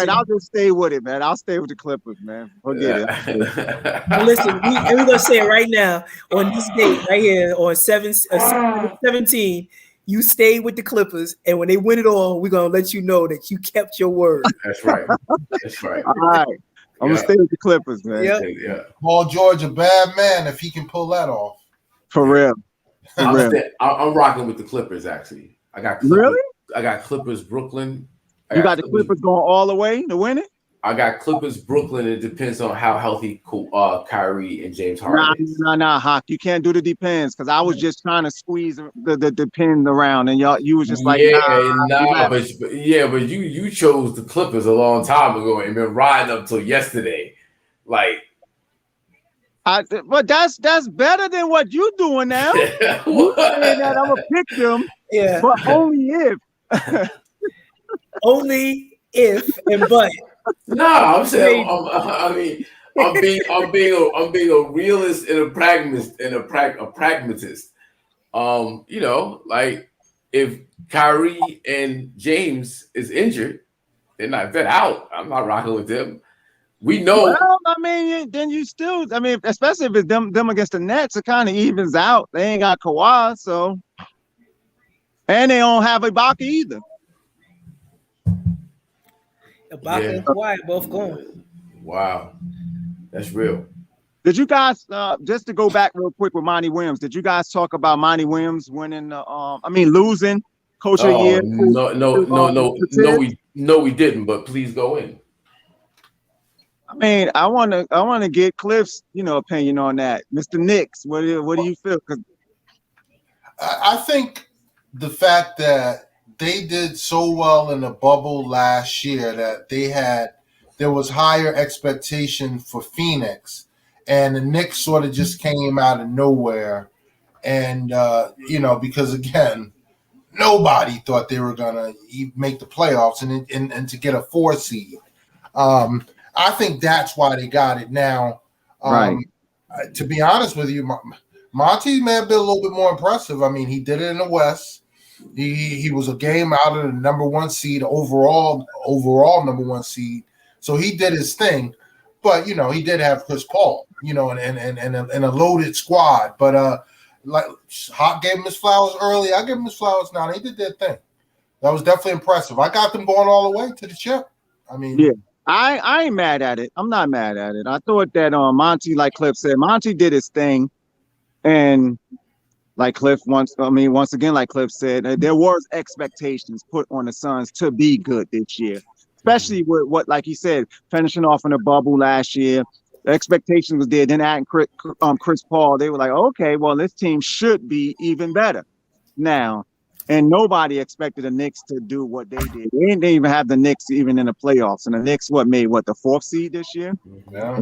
I'll just stay with it, man. I'll stay with the Clippers, man. Forget it. Listen, we're gonna say it right now on this date right here on 17. You stayed with the Clippers, and when they win it all, we're gonna let you know that you kept your word. That's right. All right. I'm gonna stay with the Clippers, man. Yep. Yeah. Paul George, a bad man if he can pull that off. For real. For real. I'm rocking with the Clippers. Actually, I got Clippers, Really? I got Clippers Brooklyn. You got the Clippers going all the way to win it? I got Clippers Brooklyn. It depends on how healthy Kyrie and James Harden is. Nah, Hawk. You can't do the depends because I was just trying to squeeze the depend around, and you was just like, but you chose the Clippers a long time ago and been riding up till yesterday, like. But that's better than what you doing now. You saying that I'm gonna pick them, but only if. Only if and but. No, I'm saying I'm being a realist and a pragmatist. You know, like if Kyrie and James is injured, they're not out. I'm not rocking with them. We know. Well, I mean, then you still. I mean, especially if it's them against the Nets, it kind of evens out. They ain't got Kawhi, so, and they don't have Ibaka either. Ibaka and Kawhi both going. Wow, that's real. Did you guys just to go back real quick with Monty Williams? Did you guys talk about Monty Williams winning? Losing Coach of the Year? No, we didn't. But please go in. I mean, I want to get Cliff's opinion on that, Mr. Nicks. What do you feel? Because I think the fact that they did so well in the bubble last year that there was higher expectation for Phoenix, and the Knicks sort of just came out of nowhere, and because again, nobody thought they were gonna make the playoffs and to get a 4 seed. I think that's why they got it now. Right. To be honest with you, Monty may have been a little bit more impressive. I mean, he did it in the West. He was a game out of the number 1 seed overall number 1 seed. So he did his thing. But he did have Chris Paul, and a loaded squad. But like Hawk gave him his flowers early. I give him his flowers now. They did their thing. That was definitely impressive. I got them going all the way to the chip. I mean, yeah. I ain't mad at it. I'm not mad at it. I thought that Monty, like Cliff said, Monty did his thing, and like Cliff once again, like Cliff said, there was expectations put on the Suns to be good this year, especially with what, like he said, finishing off in the bubble last year. The expectation was there. Then adding Chris Paul, they were like, okay, well, this team should be even better now. And nobody expected the Knicks to do what they did. They didn't even have the Knicks even in the playoffs. And the Knicks made the 4th seed this year? Yeah.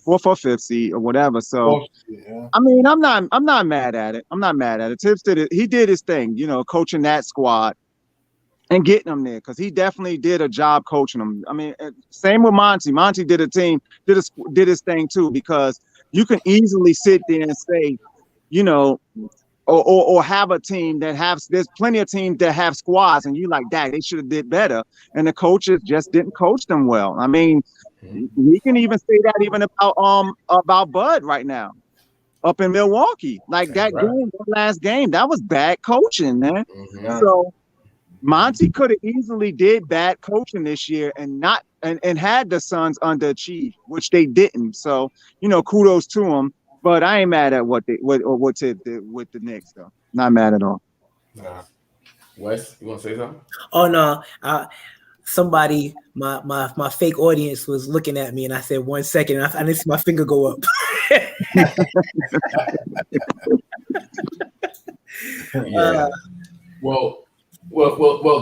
4th or 5th seed or whatever. So, yeah. I mean, I'm not mad at it. I'm not mad at it. Tibbs did it. He did his thing, coaching that squad and getting them there because he definitely did a job coaching them. I mean, same with Monty. Monty did his thing too, because you can easily sit there and say, or have a team there's plenty of teams that have squads and you like that they should have did better, and the coaches just didn't coach them well. I mean, we can even say that even about Bud right now up in Milwaukee. Like that last game, that was bad coaching, man. Mm-hmm. So Monty could have easily did bad coaching this year and not and had the Suns underachieve, which they didn't. So kudos to them. But I ain't mad at what Tibbs did with the Knicks, though. Not mad at all. Wes, you want to say something? Oh no, somebody, my fake audience was looking at me, and I said 1 second, and I didn't see my finger go up. Yeah. Well,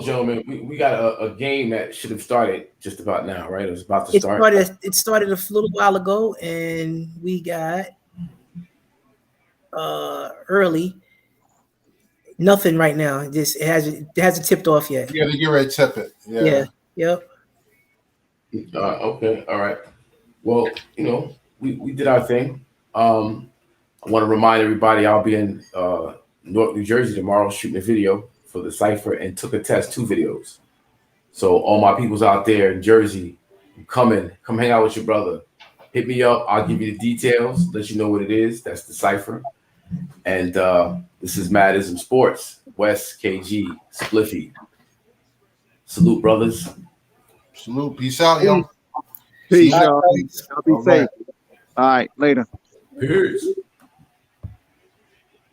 gentlemen, we got a game that should have started just about now, right? It was about to start. It started a little while ago, and we got early. Nothing right now. It hasn't tipped off yet. Yeah, they get ready to tip it. Yeah. Yep. Okay. All right. Well, we did our thing. I want to remind everybody I'll be in Newark, New Jersey tomorrow shooting a video for the Cypher and took a test 2 videos. So all my peoples out there in Jersey, come hang out with your brother. Hit me up. I'll give you the details, let you know what it is. That's the Cypher. And this is IZM Sports, WES, KG, Spliffy. Salute, brothers. Salute. Peace out, yo. Peace, See you y'all. next week. Y'all be All right. safe. All right, later. Peace.